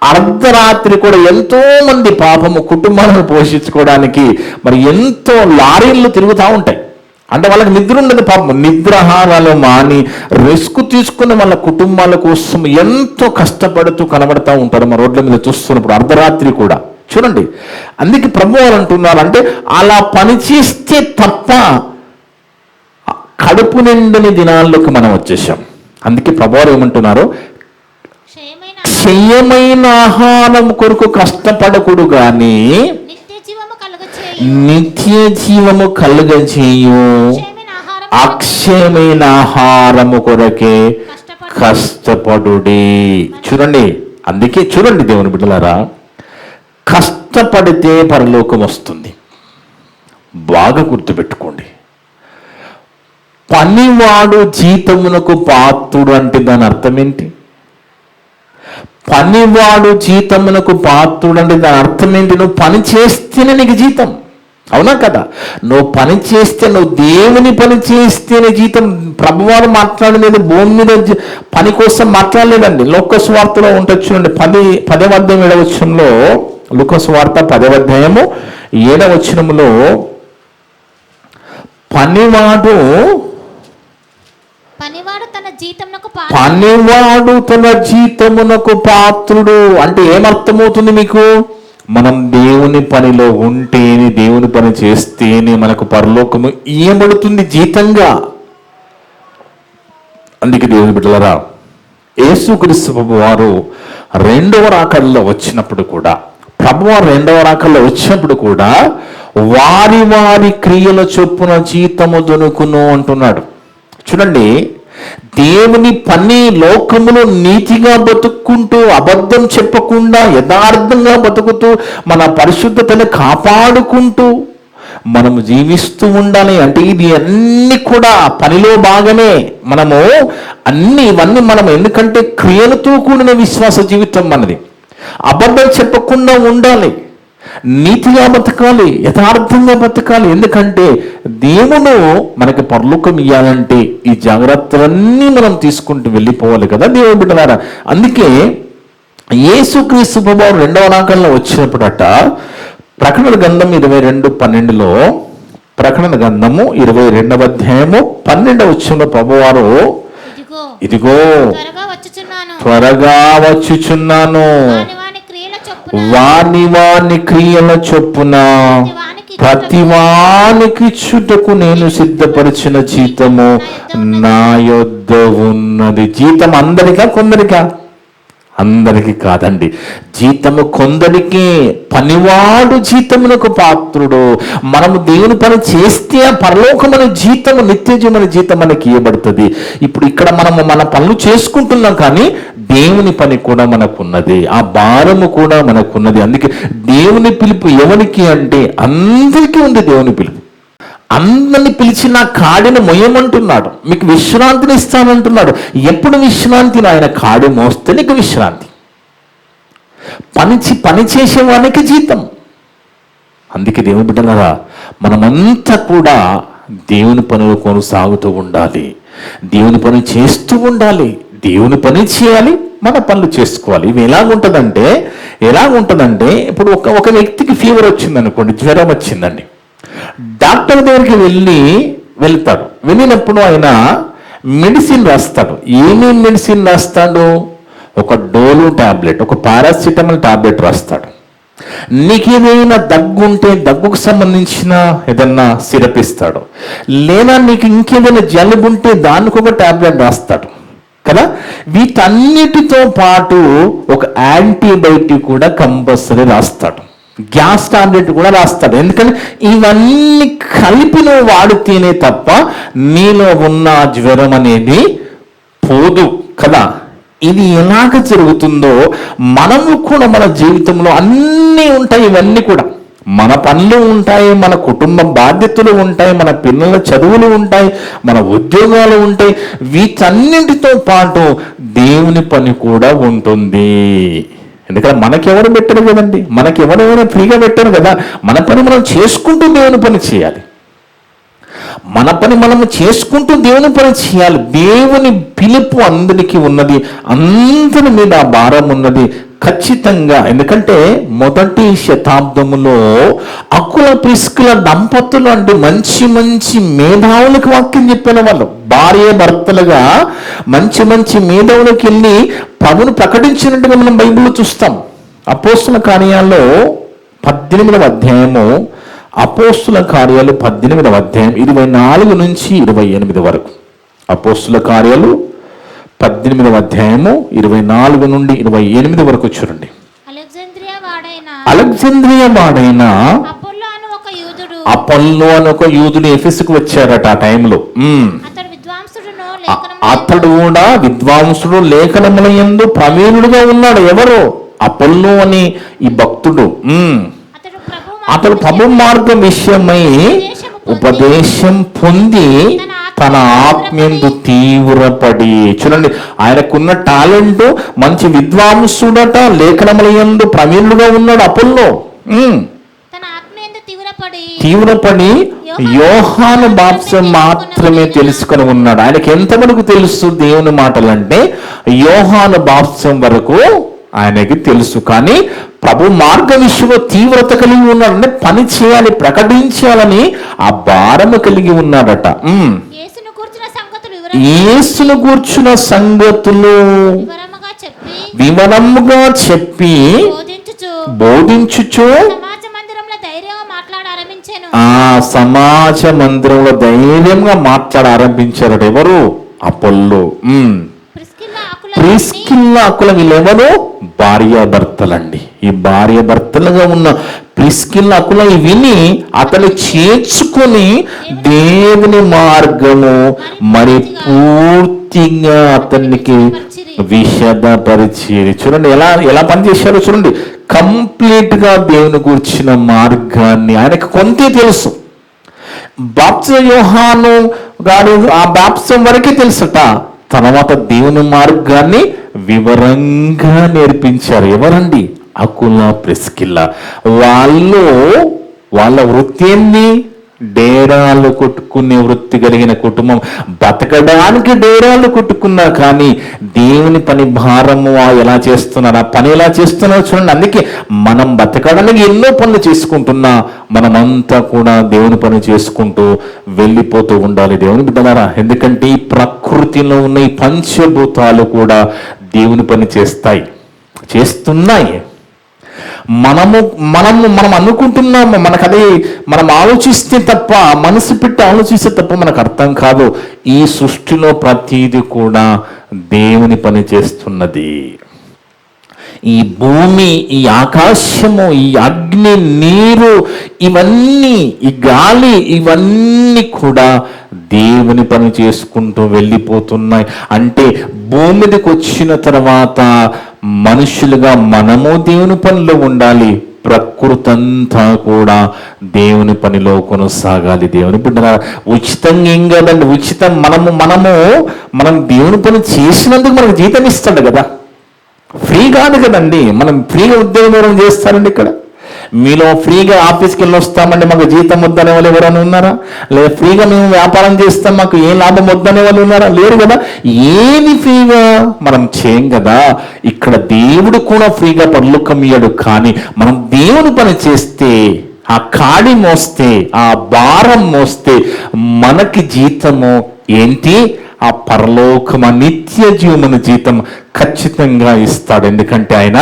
అర్ధరాత్రి కూడా ఎంతో మంది పాపము కుటుంబాలను పోషించుకోవడానికి మరి ఎంతో లారీలు తిరుగుతూ ఉంటాయి. అంటే వాళ్ళకి నిద్ర ఉండదు పాపం. నిద్రాహారాలు మాని రిస్క్ తీసుకుని వాళ్ళ కుటుంబాల కోసం ఎంతో కష్టపడుతూ కనబడతా ఉంటారు మా రోడ్ల మీద చూస్తున్నప్పుడు అర్ధరాత్రి కూడా. చూడండి, అందుకే ప్రభు వారు అంటున్నారు, అంటే అలా పని చేస్తే తప్ప కడుపు నిండని దినాల్లోకి మనం వచ్చేసాం. అందుకే ప్రభు వారు ఏమంటున్నారు? క్షయమైన ఆహారం కొరకు కష్టపడకూడదు కానీ నిత్య జీవము కలుగజేయు అక్షయమైన ఆహారము కొరకే కష్టపడుడి. చూడండి, అందుకే చూడండి దేవుని బిడ్డలారా, కష్టపడితే పరలోకం వస్తుంది. బాగా గుర్తుపెట్టుకోండి. పనివాడు జీతమునకు పాత్రుడు అంటే దాని అర్థం ఏంటి? పనివాడు జీతమునకు పాత్రుడు అంటే దాని అర్థం ఏంటి? నువ్వు పని చేస్తేనే నీకు జీతం. అవునా కదా? నువ్వు పని చేస్తే, నువ్వు దేవుని పని చేస్తేనే జీతం. ప్రభువారు మాట్లాడలేదు భూమి మీద పని కోసం మాట్లాడలేదండి. లోక సువార్తలో ఉంటుంది చూడండి, 10వ అధ్యాయం 7వ వచనంలో, లోక సువార్త 10వ అధ్యాయము 7వ వచనములో, పనివాడు తన జీతమునకు పాత్రుడు అంటే ఏమర్థమవుతుంది మీకు? మనం దేవుని పనిలో ఉంటేనే, దేవుని పని చేస్తేనే మనకు పరలోకము ఇయ్యబడుతుంది జీతంగా. అందుకే దేవుని బిడ్డలారా, యేసుక్రీస్తు ప్రభువారు 2వ రాకడలో వచ్చినప్పుడు కూడా, ప్రభువారు 2వ రాకడలో వచ్చినప్పుడు కూడా వారి వారి క్రియల చొప్పున జీతము దొరుకును అంటున్నాడు. చూడండి, దేవుని పని లోకములో నీతిగా బతుక్కుంటూ, అబద్ధం చెప్పకుండా యథార్థంగా బతుకుతూ, మన పరిశుద్ధతను కాపాడుకుంటూ మనము జీవిస్తూ ఉండాలి. అంటే ఇది అన్ని కూడా పనిలో భాగమే. మనము ఇవన్నీ మనం, ఎందుకంటే క్రియలతో కూడిన విశ్వాస జీవితం మనది. అబద్ధం చెప్పకుండా ఉండాలి, నీతిగా బతకాలి, యథార్థంగా బతకాలి. ఎందుకంటే దేవుడు మనకి పరలోకం ఇయ్యాలంటే ఈ జాగ్రత్తలన్నీ మనం తీసుకుంటూ వెళ్ళిపోవాలి కదా దేవుని బిడ్డలారా. అందుకే యేసుక్రీస్తు ప్రభువు 2వ రాకడలో వచ్చినప్పుడట, ప్రకటన గ్రంథం 22:12లో, ప్రకటన గ్రంథము 22వ అధ్యాయము 12వ వచనంలో ప్రభువారు, ఇదిగో త్వరగా వచ్చుచున్నాను, వాని క్రియల చొప్పున ప్రతివానికి చుట్టకు నేను సిద్ధపరిచిన జీతము నా యొద్ద ఉన్నది. జీతం అందరికా? కొందరికా? అందరికీ కాదండి. జీతము కొందరికే. పనివాడు జీతమునకు పాత్రుడు. మనము దేవుని పని చేస్తే ఆ పరలోకమైన జీతము, నిత్య జీవన జీతం మనకి ఇవ్వబడుతుంది. ఇప్పుడు ఇక్కడ మనము మన పనులు చేసుకుంటున్నాం, కానీ దేవుని పని కూడా మనకున్నది, ఆ భారము కూడా మనకున్నది. అందుకే దేవుని పిలుపు ఎవరికి అంటే అందరికీ ఉంది. దేవుని పిలుపు అందరిని పిలిచి నా కాడిని మొయ్యమంటున్నాడు, మీకు విశ్రాంతిని ఇస్తానంటున్నాడు. ఎప్పుడు విశ్రాంతి? ఆయన కాడి మోస్తే నీకు విశ్రాంతి. పని చేసేవానికి జీతం. అందుకే దేవుని బిడ్డలారా, మనమంతా కూడా దేవుని పనులు కొనసాగుతూ ఉండాలి, దేవుని పని చేస్తూ ఉండాలి, దేవుని పని చేయాలి, మన పనులు చేసుకోవాలి. ఇవి ఎలాగుంటుందంటే ఇప్పుడు ఒక వ్యక్తికి ఫీవర్ వచ్చింది అనుకోండి, జ్వరం వచ్చిందండి, డాక్టర్ దగ్గరికి వెళ్తాడు. వెళ్ళినప్పుడు ఆయన మెడిసిన్ రాస్తాడు. ఏమేమి మెడిసిన్ రాస్తాడు? ఒక డోలో టాబ్లెట్, ఒక పారాసిటమాల్ టాబ్లెట్ రాస్తాడు. నీకు ఏదైనా దగ్గు ఉంటే దగ్గుకు సంబంధించిన ఏదన్నా సిరప్ ఇస్తాడు. లేదా నీకు ఇంకేదైనా జలుబు ఉంటే దానికి ఒక టాబ్లెట్ రాస్తాడు కదా. వీటన్నిటితో పాటు ఒక యాంటీబయాటిక్ కూడా కంపల్సరీ రాస్తాడు, గ్యాస్ టాబ్లెట్ కూడా రాస్తాడు. ఎందుకంటే ఇవన్నీ కలిపి నువ్వు వాడితేనే తప్ప నీలో ఉన్న జ్వరం అనేది పోదు కదా. ఇది ఎలాగ జరుగుతుందో మనము కూడా మన జీవితంలో అన్నీ ఉంటాయి. ఇవన్నీ కూడా మన పనులు ఉంటాయి, మన కుటుంబ బాధ్యతలు ఉంటాయి, మన పిల్లల చదువులు ఉంటాయి, మన ఉద్యోగాలు ఉంటాయి. వీటన్నింటితో పాటు దేవుని పని కూడా ఉంటుంది. ఎందుకంటే మనకెవరు పెట్టరు కదండి, మనకెవరెవరు ఫ్రీగా పెట్టరు కదా. మన పని మనం చేసుకుంటూ దేవుని పని చేయాలి. మన పని మనము చేసుకుంటూ దేవుని పని చేయాలి. దేవుని పిలుపు అందరికీ ఉన్నది, అందరి మీద ఆ భారం ఉన్నది ఖచ్చితంగా. ఎందుకంటే మొదటి శతాబ్దములో అకుల ప్రిస్కుల దంపతులు అంటే మంచి మంచి మేధావులకు వాక్యం చెప్పిన వాళ్ళు, భార్య భర్తలుగా మంచి మంచి మేధావులకు వెళ్ళి ప్రభును ప్రకటించినట్టుగా మనం బైబిల్లో చూస్తాం. అపోస్తుల కార్యాల్లో 18వ అధ్యాయము, అపోస్తుల కార్యాలు 18వ అధ్యాయం 24 నుంచి 28 వరకు. అపోస్తుల కార్యాలు 18వ అధ్యాయము 24 నుండి 28 వరకు చూడండి. అలెగ్జాంద్రియా వాడైన అపోల్లో అని ఒక యూదుడు ఎఫెసుకు వచ్చారట ఆ టైంలో. అతడు కూడా విద్వాంసుడు, లేఖనముల యందు ప్రవీణుడుగా ఉన్నాడు. ఎవరు? అపోల్లో అని ఈ భక్తుడు. అతడు ప్రభు మార్గం విషయమై ఉపదేశం పొంది తన ఆత్మయందు తీవ్రపడి, చూడండి ఆయనకున్న టాలెంట్, మంచి విద్వాంసుడట, లేఖనముల యందు ప్రవీణుడుగా ఉన్నాడు అపోల్లో. తీవ్రపడి యోహాను బాప్తిసం మాత్రమే తెలుసుకొని ఉన్నాడు. ఆయనకి ఎంతవరకు తెలుసు దేవుని మాటలంటే యోహాను బాప్తిసం వరకు ఆయనకి తెలుసు. కానీ ప్రభు మార్గ విషయంలో తీవ్రత కలిగి ఉన్నాడు. అంటే పని చేయాలి, ప్రకటించాలని ఆ భారము కలిగి ఉన్నాడట. యేసును కూర్చున్న సంగతులు వివరముగా చెప్పి బోధించుచు ఆ సమాజ మందిరంలో ధైర్యంగా మాట్లాడ ఆరంభించారట. ఎవరు? అపోల్లో. ప్రిస్కిల్లా అకుల వీళ్ళెవరు? భార్యాభర్తలండి. ఈ భార్యాభర్తలుగా ఉన్న ప్రిస్కిల్లా అకుల విని అతను చేర్చుకొని దేవుని మార్గము మరి పూర్తిగా అతనికి విషదపరిచేది. చూడండి ఎలా ఎలా పనిచేశారో చూడండి. కంప్లీట్ గా దేవుని కూర్చిన మార్గాన్ని ఆయనకు కొంతే తెలుసు. బాప్తిసం యోహాను గారు ఆ బాప్తిసం వరకే తెలుసట. తర్వాత దేవుని మార్గాన్ని వివరంగా నేర్పించారు. ఎవరండి? అకుల ప్రిస్కిల్లా. వాళ్ళ వృత్తి ఏంది? డేరాలు కొట్టుకునే వృత్తి కలిగిన కుటుంబం. బతకడానికి డేరాలు కొట్టుకున్నా కానీ దేవుని పని భారము ఎలా చేస్తున్నారు, ఆ పని ఎలా చేస్తున్నారు చూడండి. అందుకే మనం బతకడానికి ఎన్నో పనులు చేసుకుంటున్నా మనమంతా కూడా దేవుని పని చేసుకుంటూ వెళ్ళిపోతూ ఉండాలి దేవుని బిడ్డలారా. ఎందుకంటే ఈ ప్రకృతిలో ఉన్న ఈ పంచభూతాలు కూడా దేవుని పని చేస్తున్నాయి. మనం అనుకుంటున్నాము, మనకు మనం ఆలోచిస్తే తప్ప, మనసు పెట్టి ఆలోచిస్తే తప్ప మనకు అర్థం కాదు. ఈ సృష్టిలో ప్రతిదీ కూడా దేవుని పని చేస్తున్నది. ఈ భూమి, ఈ ఆకాశము, ఈ అగ్ని, నీరు, ఇవన్నీ, ఈ గాలి, ఇవన్నీ కూడా దేవుని పని చేసుకుంటూ వెళ్ళిపోతున్నాయి. అంటే భూమి మీదకి వచ్చిన తర్వాత మనుషులుగా మనము దేవుని పనిలో ఉండాలి. ప్రకృతి అంతా కూడా దేవుని పనిలో కొనసాగాలి. దేవుని బిడ్డ ఉచితంగా ఏం కాదండి, ఉచితం. మనం దేవుని పని చేసినందుకు మనకు జీతం ఇస్తాడు కదా, ఫ్రీ కాదు కదండి. మనం ఫ్రీగా ఉద్యోగం చేస్తారండి ఇక్కడ. మీలో ఫ్రీగా ఆఫీస్కి వెళ్ళి వస్తామండి మాకు జీతం వద్దనే వాళ్ళు ఎవరైనా ఉన్నారా? లేదా ఫ్రీగా మేము వ్యాపారం చేస్తాం మాకు ఏ లాభం వద్దనే వాళ్ళు ఉన్నారా? లేరు కదా. ఏది ఫ్రీగా మనం చేయం కదా. ఇక్కడ దేవుడు కూడా ఫ్రీగా పరలోకం ఇయ్యడు. కానీ మనం దేవుని పని చేస్తే, ఆ కాడి మోస్తే, ఆ భారం మోస్తే మనకి జీతము ఏంటి? ఆ పరలోకమ నిత్య జీవమున జీతం ఖచ్చితంగా ఇస్తాడు. ఎందుకంటే ఆయన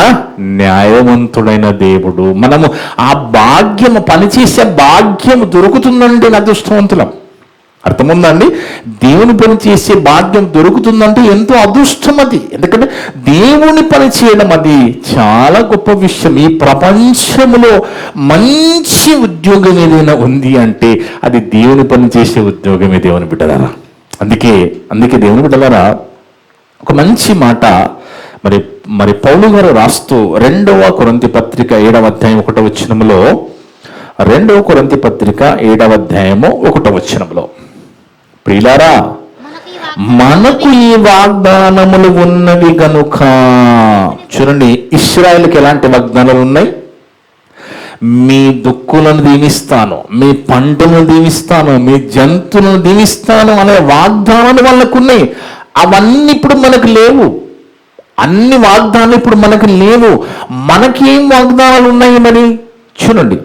న్యాయవంతుడైన దేవుడు. మనము ఆ భాగ్యము, పనిచేసే భాగ్యము దొరుకుతుందండి అదృష్టవంతులం. అర్థముందండి? దేవుని పని చేసే భాగ్యం దొరుకుతుందంటే ఎంతో అదృష్టం అది. ఎందుకంటే దేవుని పని చేయడం అది చాలా గొప్ప విషయం. ఈ ప్రపంచంలో మంచి ఉద్యోగం ఏదైనా ఉంది అంటే అది దేవుని పని చేసే ఉద్యోగమే దేవుని బిడ్డలారా. అందుకే దేవుని బిడ్డలారా ఒక మంచి మాట మరి పౌలు గారు రాస్తూ 2వ కొరింథీ పత్రిక 7వ అధ్యాయం 1వ వచనంలో, 2వ కొరింథీ పత్రిక 7వ అధ్యాయము 1వ వచనంలో, ప్రియులారా మనకు ఈ వాగ్దానములు ఉన్నవి గనుక. చూడండి, ఇశ్రాయేలుకి ఎలాంటి వాగ్దానాలు ఉన్నాయి? మీ దుక్కులను దీవిస్తాను, మీ పంటను దీవిస్తాను, మీ జంతువులను దీవిస్తాను అనే వాగ్దానాలు వాళ్ళకు ఉన్నాయి. అవన్నీ ఇప్పుడు మనకు లేవు. అన్ని వాగ్దానాలు ఇప్పుడు మనకు లేవు. మనకేం వాగ్దానాలు ఉన్నాయి మరి? చూడండి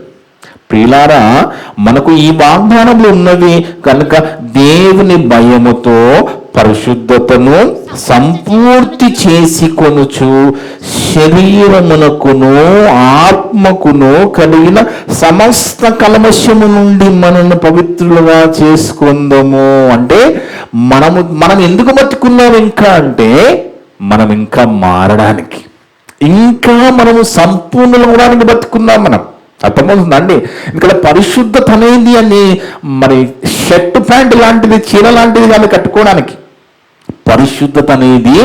ప్రియులారా, మనకు ఈ వాగ్దానములు ఉన్నవి కనుక దేవుని భయముతో పరిశుద్ధతను సంపూర్తి చేసి కొనుచు శరీరమునకును ఆత్మకును కలిగిన సమస్త కల్మషము నుండి మనల్ని పవిత్రులుగా చేసుకుందాము. అంటే మనం ఎందుకు బతుకున్నాం ఇంకా అంటే మనం ఇంకా మారడానికి, ఇంకా మనము సంపూర్ణులు అవడానికి బతుకున్నాం మనం. అర్థమవుతుందండి? ఇక్కడ పరిశుద్ధత అనేది అని మరి షర్ట్ ప్యాంట్ లాంటిది, చీర లాంటిది కానీ కట్టుకోవడానికి. పరిశుద్ధత అనేది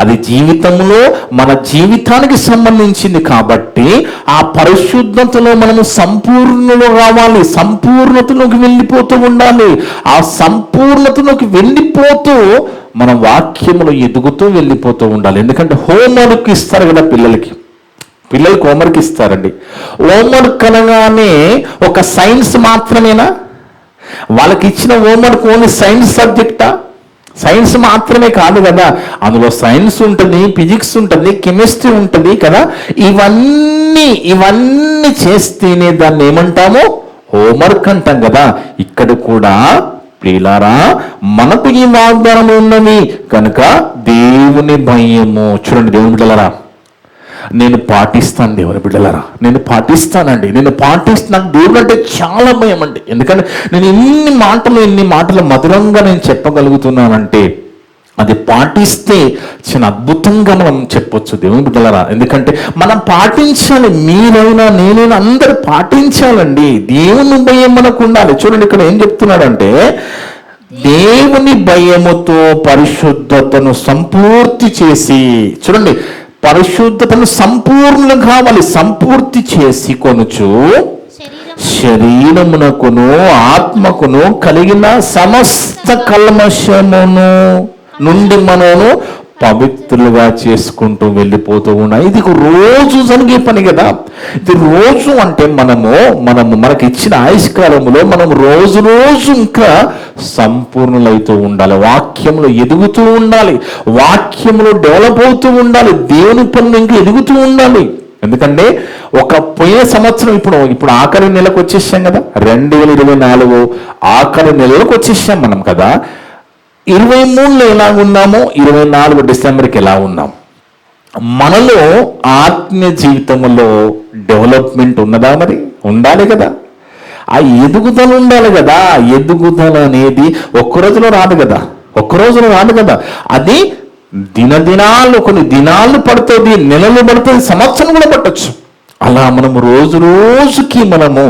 అది జీవితంలో మన జీవితానికి సంబంధించింది కాబట్టి ఆ పరిశుద్ధతలో మనము సంపూర్ణలో రావాలి, సంపూర్ణతలోకి వెళ్ళిపోతూ ఉండాలి. ఆ సంపూర్ణతలోకి వెళ్ళిపోతూ మన వాక్యములో ఎదుగుతూ వెళ్ళిపోతూ ఉండాలి. ఎందుకంటే హోంవర్క్ ఇస్తారు కదా పిల్లలకి హోంవర్క్ ఇస్తారండి. హోంవర్క్ అనగానే ఒక సైన్స్ మాత్రమేనా? వాళ్ళకి ఇచ్చిన హోంవర్క్ ఓన్లీ సైన్స్ సబ్జెక్టా? సైన్స్ మాత్రమే కాదు కదా, అందులో సైన్స్ ఉంటుంది, ఫిజిక్స్ ఉంటుంది, కెమిస్ట్రీ ఉంటుంది కదా. ఇవన్నీ చేస్తేనే దాన్ని ఏమంటాము? హోంవర్క్ అంటాం కదా. ఇక్కడ కూడా ప్రియులారా మనకు ఈ వాగ్దానం ఉన్నవి కనుక దేవుని భయము. చూడండి దేవుని బిడ్డలారా, నేను పాటిస్తాను. దేవుని బిడ్డలారా, నేను పాటిస్తానండి. నాకు దేవుడు అంటే చాలా భయం అండి. ఎందుకంటే నేను ఎన్ని మాటలు మధురంగా నేను చెప్పగలుగుతున్నానంటే అది పాటిస్తే చాలా అద్భుతంగా మనం చెప్పొచ్చు దేవుని బిడ్డలారా. ఎందుకంటే మనం పాటించాలి. మీరైనా నేనైనా అందరూ పాటించాలండి. దేవుని భయం మనకు ఉండాలి. చూడండి ఇక్కడ ఏం చెప్తున్నాడంటే దేవుని భయముతో పరిశుద్ధతను సంపూర్తి చేసి, చూడండి పరిశుద్ధతను సంపూర్ణ కావాలి, సంపూర్తి చేసి కొనుచు శరీరమునకును ఆత్మకును కలిగిన సమస్త కల్మషమును నుండి మనము పవిత్రులుగా చేసుకుంటూ వెళ్ళిపోతూ ఉన్నాయి. ఇది రోజు జరిగే పని కదా. ఇది రోజు అంటే మనకి ఇచ్చిన ఆయుష్కాలంలో మనం రోజు ఇంకా సంపూర్ణులైతూ ఉండాలి. వాక్యంలో ఎదుగుతూ ఉండాలి, వాక్యంలో డెవలప్ అవుతూ ఉండాలి, దేవుని పనులు ఇంకా ఎదుగుతూ ఉండాలి. ఎందుకంటే పోయిన సంవత్సరం ఇప్పుడు ఆఖరి నెలకు వచ్చేసాం కదా, 2024 ఆఖరి నెలలకు వచ్చేసాం మనం కదా. 23లో ఎలా ఉన్నామో 24 డిసెంబర్కి ఎలా ఉన్నాం? మనలో ఆత్మీయ జీవితంలో డెవలప్మెంట్ ఉన్నదా? మరి ఉండాలి కదా. ఆ ఎదుగుదల ఉండాలి కదా. ఎదుగుదల అనేది ఒక్క రోజులో రాదు కదా. అది కొన్ని దినాలు పడుతుంది, నెలలు పడుతుంది, సంవత్సరం కూడా పట్టొచ్చు. అలా మనము రోజుకి మనము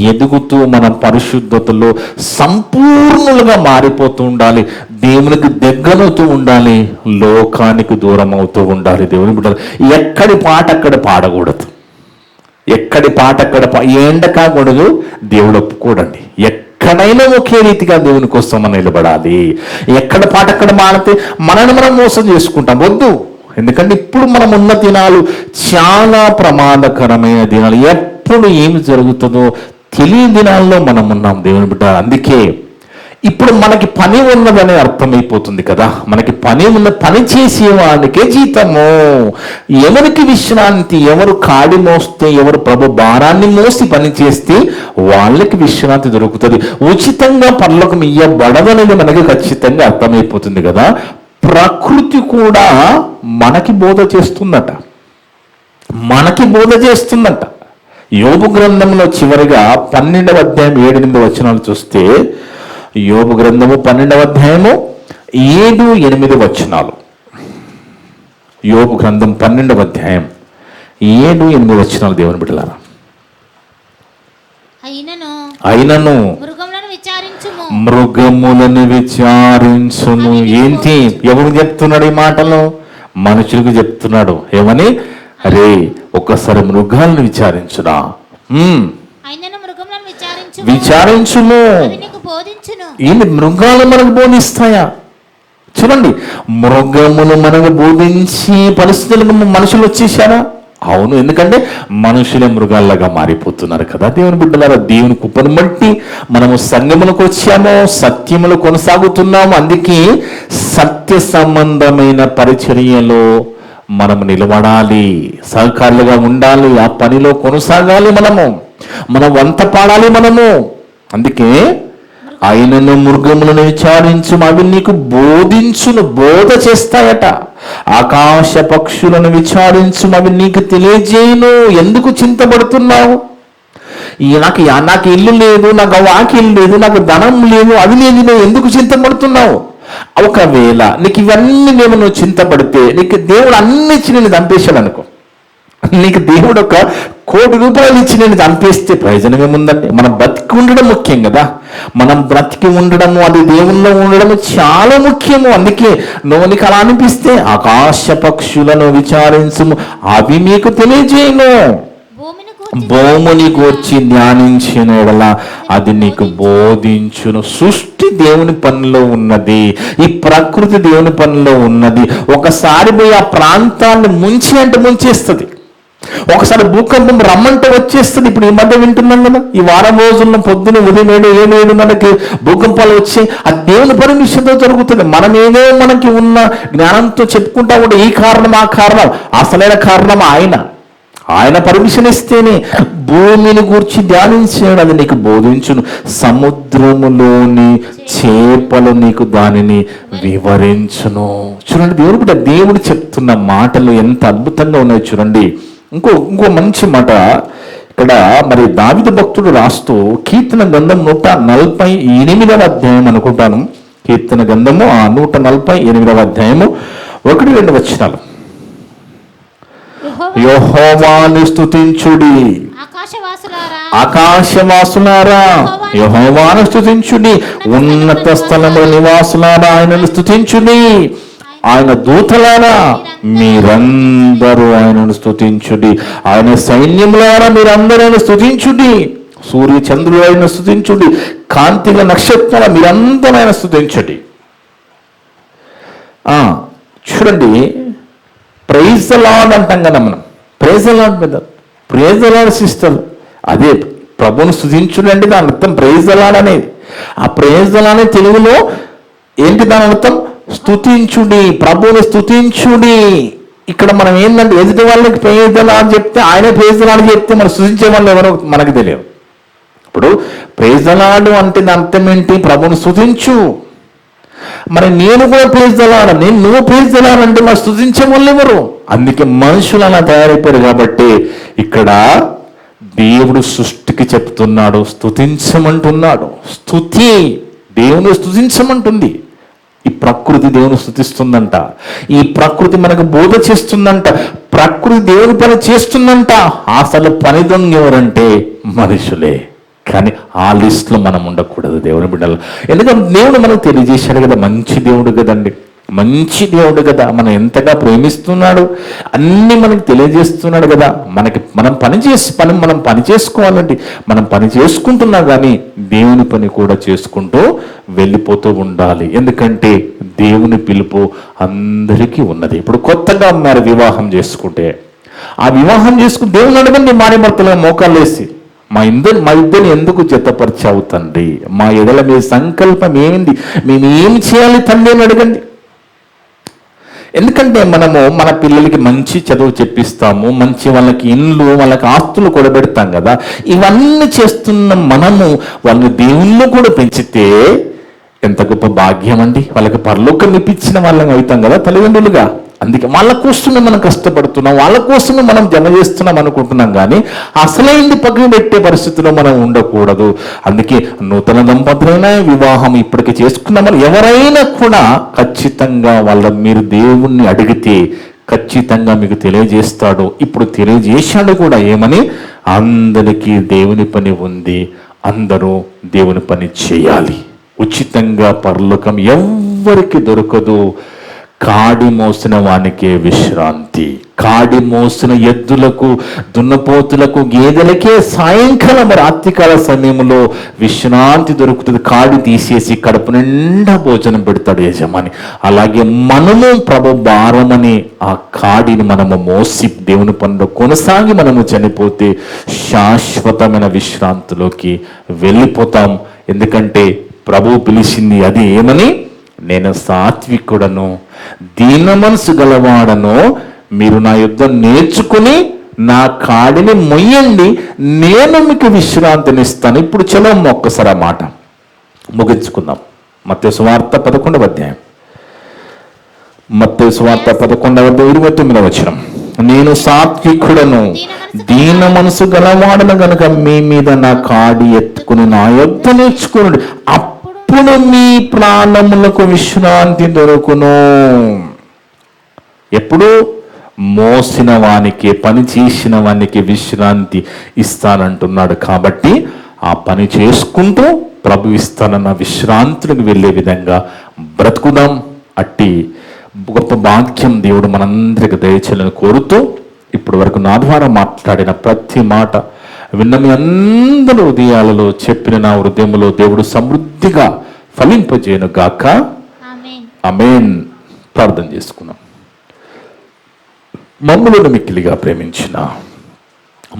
ఎదుగుతూ మన పరిశుద్ధతలో సంపూర్ణులుగా మారిపోతూ ఉండాలి. దేవునికి దగ్గరవుతూ ఉండాలి, లోకానికి దూరం అవుతూ ఉండాలి. దేవుని బిడ్డలు ఎక్కడి పాట అక్కడ పాడకూడదు, ఎండకాకూడదు. దేవుడు ఒప్పుకోడండి. ఎక్కడైనా ఒకే రీతిగా దేవుని కోసం మనం నిలబడాలి. ఎక్కడ పాట అక్కడ మాడితే మనల్ని మనం మోసం చేసుకుంటాం. వద్దు. ఎందుకంటే ఇప్పుడు మనం ఉన్న దినాలు చాలా ప్రమాదకరమైన దినాలు. ఎప్పుడు ఏమి జరుగుతుందో తెలియని దినాల్లో మనం ఉన్నాం దేవుని బిడ్డ. అందుకే ఇప్పుడు మనకి పని ఉన్నదని అర్థమైపోతుంది కదా. మనకి పని చేసేవాడికే జీతము. ఎవరికి విశ్రాంతి? ఎవరు కాడి మోస్తే, ఎవరు ప్రభు భారాన్ని మోసి పని చేస్తే వాళ్ళకి విశ్రాంతి దొరుకుతుంది. ఉచితంగా పనులకు ఇయ్యబడదనేది మనకి ఖచ్చితంగా అర్థమైపోతుంది కదా. ప్రకృతి కూడా మనకి బోధ చేస్తుందట. యోబు గ్రంథంలో చివరిగా 12వ అధ్యాయం 7-8 వచనాలు చూస్తే, యోబు గ్రంథము 12వ అధ్యాయము 7-8 వచనాలు. యోబు గ్రంథం 12వ అధ్యాయం 7-8 వచనాలు. దేవుని బిడ్డలారా, అయినను మృగములను విచారించును. ఏంటి, ఎవరు చెప్తున్నాడు ఈ మాటలు? మనుషులకు చెప్తున్నాడు. ఏమని? అరే ఒక్కసారి మృగాలను విచారించురా, విచారించును. ఏంటి, మృగాలు మనకు బోధిస్తాయా? చూడండి, మృగములు మనకు బోధించి పరిస్థితులకు మనుషులు వచ్చేసారా? అవును, ఎందుకంటే మనుషులే మృగాల్లాగా మారిపోతున్నారు కదా. దేవుని బిడ్డలారా, దేవుని కృపను బట్టి మనము సంఘములకు వచ్చాము, సత్యములు కొనసాగుతున్నాము. అందుకే సత్య సంబంధమైన పరిచర్యలో మనము నిలబడాలి, సహకారులుగా ఉండాలి, ఆ పనిలో కొనసాగాలి, మనం వంత పాడాలి మనము. అందుకే ఆయనను మృగములను విచారించు, అవి నీకు బోధించును, బోధ చేస్తాయట. ఆకాశ పక్షులను విచారించు, అవి నీకు తెలియజేయును. ఎందుకు చింతపడుతున్నావు? నాకు ఇల్లు లేదు, నాకు వాకిల్ లేదు, నాకు ధనం లేదు, అది లేదు, నువ్వు ఎందుకు చింతపడుతున్నావు? ఒకవేళ నీకు ఇవన్నీ నువ్వు చింతపడితే నీకు దేవుడు అన్ని ఇచ్చి నేను చంపేశాడు అనుకో, నీకు దేవుడు 1,00,00,000 రూపాయలు ఇచ్చి నేను చంపేస్తే ప్రయోజనం ఏముందండి? మనం బ్రతికి ఉండడం ముఖ్యం కదా. మనం బ్రతికి ఉండడము, అది దేవుల్లో ఉండడము చాలా ముఖ్యము. అందుకే నీకు అలా అనిపిస్తే ఆకాశ పక్షులను విచారించుము, అవి మీకు తెలియజేయను. భూమిని గూర్చి ధ్యానించిన యెడల అది నీకు బోధించును. సృష్టి దేవుని పనిలో ఉన్నది, ఈ ప్రకృతి దేవుని పనిలో ఉన్నది. ఒకసారి పోయి ఆ ప్రాంతాన్ని ముంచేస్తుంది. ఒకసారి భూకంపం రమ్మంటే వచ్చేస్తుంది. ఇప్పుడు ఈ మధ్య వింటున్నాం కదా, ఈ వారం రోజుల్లో పొద్దున ఉదయం 7-7:30 భూకంపాలు వచ్చి ఆ దేవుని పర్మిషన్తో జరుగుతుంది. మనమేదో మనకి ఉన్న జ్ఞానంతో చెప్పుకుంటా ఉంటే ఈ కారణం ఆ కారణం, అసలైన కారణం ఆయన పర్మిషన్ ఇస్తేనే. భూమిని గూర్చి ధ్యానించాడు, అది నీకు బోధించును. సముద్రములోని చేపలు నీకు దానిని వివరించును. చూడండి, దేవుడు చెప్తున్న మాటలు ఎంత అద్భుతంగా ఉన్నాయి చూడండి. ఇంకో మంచి మాట ఇక్కడ మరి దావీదు భక్తుడు రాస్తూ, కీర్తన గ్రంథం 148వ అధ్యాయం అనుకుంటాను. కీర్తన గ్రంథము 148వ అధ్యాయము 1-2 వచనాలు. యెహోవాను స్తుతించుడి, ఆకాశవాసులారా యెహోవాను స్తుతించుడి, ఉన్నత స్థలముల నివాసులారా ఆయనను స్తుతించుడి, ఆయన దూతలారా మీరందరూ ఆయనను స్తుతించుడి, ఆయన సైన్యములారా మీరందరూ ఆయన స్తుతించుడి, సూర్య చంద్రుడు ఆయన స్తుతించుడి, కాంతిగా నక్షత్రాల మీరందరూ ఆయన స్తుతించుడి. చూడండి, ప్రైజ్ ద లార్డ్ అంటాం కదా మనం. ప్రైజ్ ద లార్డ్ మీద, ప్రైజ్ ద లార్డ్ సిస్టర్, అదే ప్రభువును స్తుతించుడు అంటే దాని అర్థం ప్రైజ్ ద లార్డ్ అనేది. ఆ ప్రైజ్ ద లార్డ్ అనే తెలుగులో ఏంటి దాని అర్థం? స్తుతించుడి, ప్రభువుని స్తుతించుడి. ఇక్కడ మనం ఏంటంటే ఎదుటి వాళ్ళకి ప్రైజ్ ద లార్డ్ చెప్తే, ఆయన ప్రైజ్ ద లార్డ్ చెప్తే మనం స్తుతించే వాళ్ళు ఎవరో మనకు తెలియదు. ఇప్పుడు ప్రైజ్ ద లార్డ్ అంటే దాని అర్థం ఏంటి? ప్రభువుని స్తుతించు. మరి నేను కూడా ప్రైజ్ ద లార్డ్, నువ్వు ప్రైజ్ ద లార్డ్ అంటే మరి స్తుతించే వాళ్ళు ఎవరు? అందుకే మనుషులు అలా తయారైపోయారు. కాబట్టి ఇక్కడ దేవుడు సృష్టికి చెప్తున్నాడు, స్తుతించమంటున్నాడు. స్తుతి దేవుని స్తుతించమంటుంది. ఈ ప్రకృతి దేవుని స్తుతిస్తుందంట, ఈ ప్రకృతి మనకు బోధ చేస్తుందంట, ప్రకృతి దేవుని పని చేస్తుందంట. అసలు పని దొంగ ఎవరంటే మనుషులే. కానీ ఆ లిస్ట్లో మనం ఉండకూడదు దేవుని బిడ్డలు. ఎందుకంటే దేవుడు మనకు తెలియజేశాడు కదా, మంచి దేవుడు కదండి, మంచి దేవుడు కదా, మనం ఎంతగా ప్రేమిస్తున్నాడు, అన్ని మనకి తెలియజేస్తున్నాడు కదా. మనం పని చేసుకోవాలండి. మనం పని చేసుకుంటున్నా కానీ దేవుని పని కూడా చేసుకుంటూ వెళ్ళిపోతూ ఉండాలి. ఎందుకంటే దేవుని పిలుపు అందరికీ ఉన్నది. ఇప్పుడు కొత్తగా మరి వివాహం చేసుకుంటే, ఆ వివాహం చేసుకుని దేవుని అడగండి, భార్యాభర్తలుగా మోకాళ్ళు వేసి, మా ఇద్దరిని ఎందుకు జతపరిచావు తండ్రి, మా ఎడల మీ సంకల్పం ఏంది, మేము ఏం చేయాలి తండ్రి అని అడగండి. ఎందుకంటే మనము మన పిల్లలకి మంచి చదువు చెప్పిస్తాము, మంచి వాళ్ళకి ఇండ్లు, వాళ్ళకి ఆస్తులు కూడబెడతాం కదా. ఇవన్నీ చేస్తున్న మనము వాళ్ళని దేవుళ్ళు కూడా పెంచితే ఎంత గొప్ప భాగ్యం అండి. వాళ్ళకి పరలోకం ఇప్పించిన వాళ్ళం అవుతాం కదా తల్లిదండ్రులుగా. అందుకే వాళ్ళ కోసమే మనం కష్టపడుతున్నాం, వాళ్ళ కోసమే మనం జమ చేస్తున్నాం అనుకుంటున్నాం, కానీ అసలైంది పక్కన పెట్టే పరిస్థితిలో మనం ఉండకూడదు. అందుకే నూతన దంపతులైనా వివాహం ఇప్పటికి చేసుకున్నామని ఎవరైనా కూడా ఖచ్చితంగా మీరు దేవుణ్ణి అడిగితే ఖచ్చితంగా మీకు తెలియజేస్తాడు. ఇప్పుడు తెలియజేశాడు కూడా, ఏమని? అందరికీ దేవుని పని ఉంది, అందరూ దేవుని పని చేయాలి. ఉచితంగా పరలోకం ఎవ్వరికి దొరకదు. కాడి మోసిన వానికే విశ్రాంతి. కాడి మోసిన ఎద్దులకు, దున్నపోతులకు, గేదెలకే సాయంకాలం రాత్రికాల సమయంలో విశ్రాంతి దొరుకుతుంది. కాడి తీసేసి కడుపు నిండా భోజనం పెడతాడు యజమాని. అలాగే మనము ప్రభు భారమని ఆ కాడిని మనము మోసి దేవుని పనిలో కొనసాగి మనము చనిపోతే శాశ్వతమైన విశ్రాంతిలోకి వెళ్ళిపోతాం. ఎందుకంటే ప్రభు పిలిచింది అది ఏమని? నేను సాత్వికుడను, దీన మనసు గలవాడను, మీరు నా యుద్ధ నేర్చుకుని నా కాడిని మొయ్యండి, నేను మీకు విశ్రాంతిని ఇస్తాను. ఇప్పుడు చలం ఒక్కసారి ఆ మాట ముగించుకుందాం. మత్తయి సువార్త 11వ అధ్యాయం, మత్తయి సువార్త 11:29 వచనం. నేను సాత్వికుడను, దీన మనసు గలవాడను గనుక మీ మీద నా కాడి ఎత్తుకుని నా యుద్ధ నేర్చుకుని, అప్పుడు మీ ప్రాణములకు విశ్రాంతి దొరుకును. ఎప్పుడు? మోసిన వానికి, పని చేసిన వానికి విశ్రాంతి ఇస్తానంటున్నాడు. కాబట్టి ఆ పని చేసుకుంటూ ప్రభు ఇస్తానన్న విశ్రాంతికి వెళ్ళే విధంగా బ్రతుకుదాం. అట్టి గొప్ప భాగ్యం దేవుడు మనందరికి దయచేయాలని కోరుతూ, ఇప్పటి వరకు నా ద్వారా మాట్లాడిన ప్రతి మాట విన్న మీ అందరి హృదయాలలో, చెప్పిన నా హృదయంలో దేవుడు సమృద్ధిగా ఫలింపజేయను గాక. ఆమేన్. ప్రార్థన చేసుకున్నాం. మమ్మలను మిక్కిలిగా ప్రేమించిన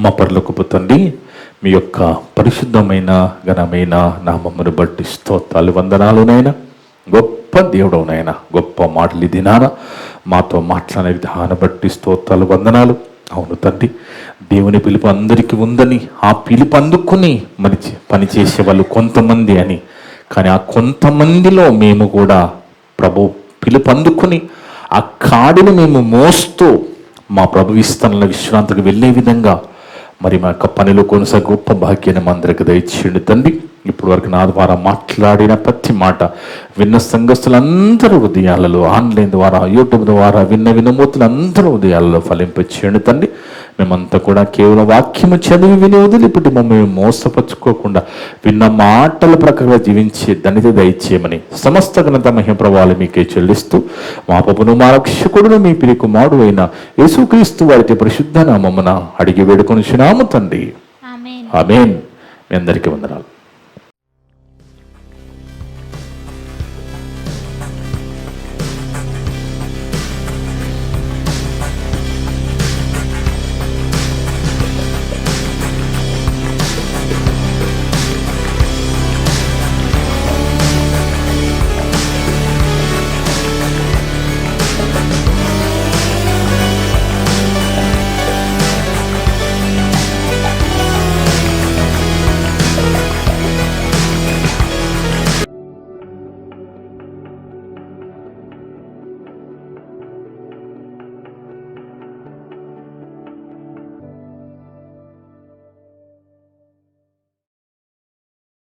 మా పరలోకపు తండ్రి, మీ యొక్క పరిశుద్ధమైన ఘనమైన నామమును బట్టి స్తోత్రాలు, వందనాలునైనా. గొప్ప దేవుడవునైనా, గొప్ప మాటలు దినాన మాతో మాట్లాడే విధానం బట్టి స్తోత్రాలు, వందనాలు. అవును తండ్రి, దేవుని పిలుపు అందరికీ ఉందని, ఆ పిలుపు అందుకుని పని చేసే వాళ్ళు కొంతమంది అని, కానీ ఆ కొంతమందిలో మేము కూడా ప్రభు పిలుపు అందుకుని ఆ కాడిని మేము మోస్తూ మా ప్రభు ఇస్తానన్న విశ్రాంతికి వెళ్ళే విధంగా మరి మా యొక్క పనిలో కొనసాగే గొప్ప భాగ్యాన్ని మా అందరికి దయచేయండి తండ్రి. ఇప్పుడు వరకు నా ద్వారా మాట్లాడిన ప్రతి మాట విన్న సంఘస్థులందరూ హృదయాలలో, ఆన్లైన్ ద్వారా, యూట్యూబ్ ద్వారా విన్న వినమూతులందరూ హృదయాలలో ఫలింపచేయండి తండ్రి. మేమంతా కూడా కేవలం వాక్యము చదివి విని వదిలిపెట్టి మమ్మల్ని మోసపరుచుకోకుండా విన్న మాటల ప్రకారంగా జీవించే ధన్యత దయచేయమని సమస్త ఘనత మహిమ ప్రభావాలు మీకే చెల్లిస్తూ, మా ప్రభువును మా రక్షకుడును మీ ప్రియ కుమారుడు అయిన యేసుక్రీస్తు వారి పరిశుద్ధ నామమున అడిగి వేడుకొనుచున్నాము తండ్రి. ఆమేన్. మీ అందరికీ వందనాలు.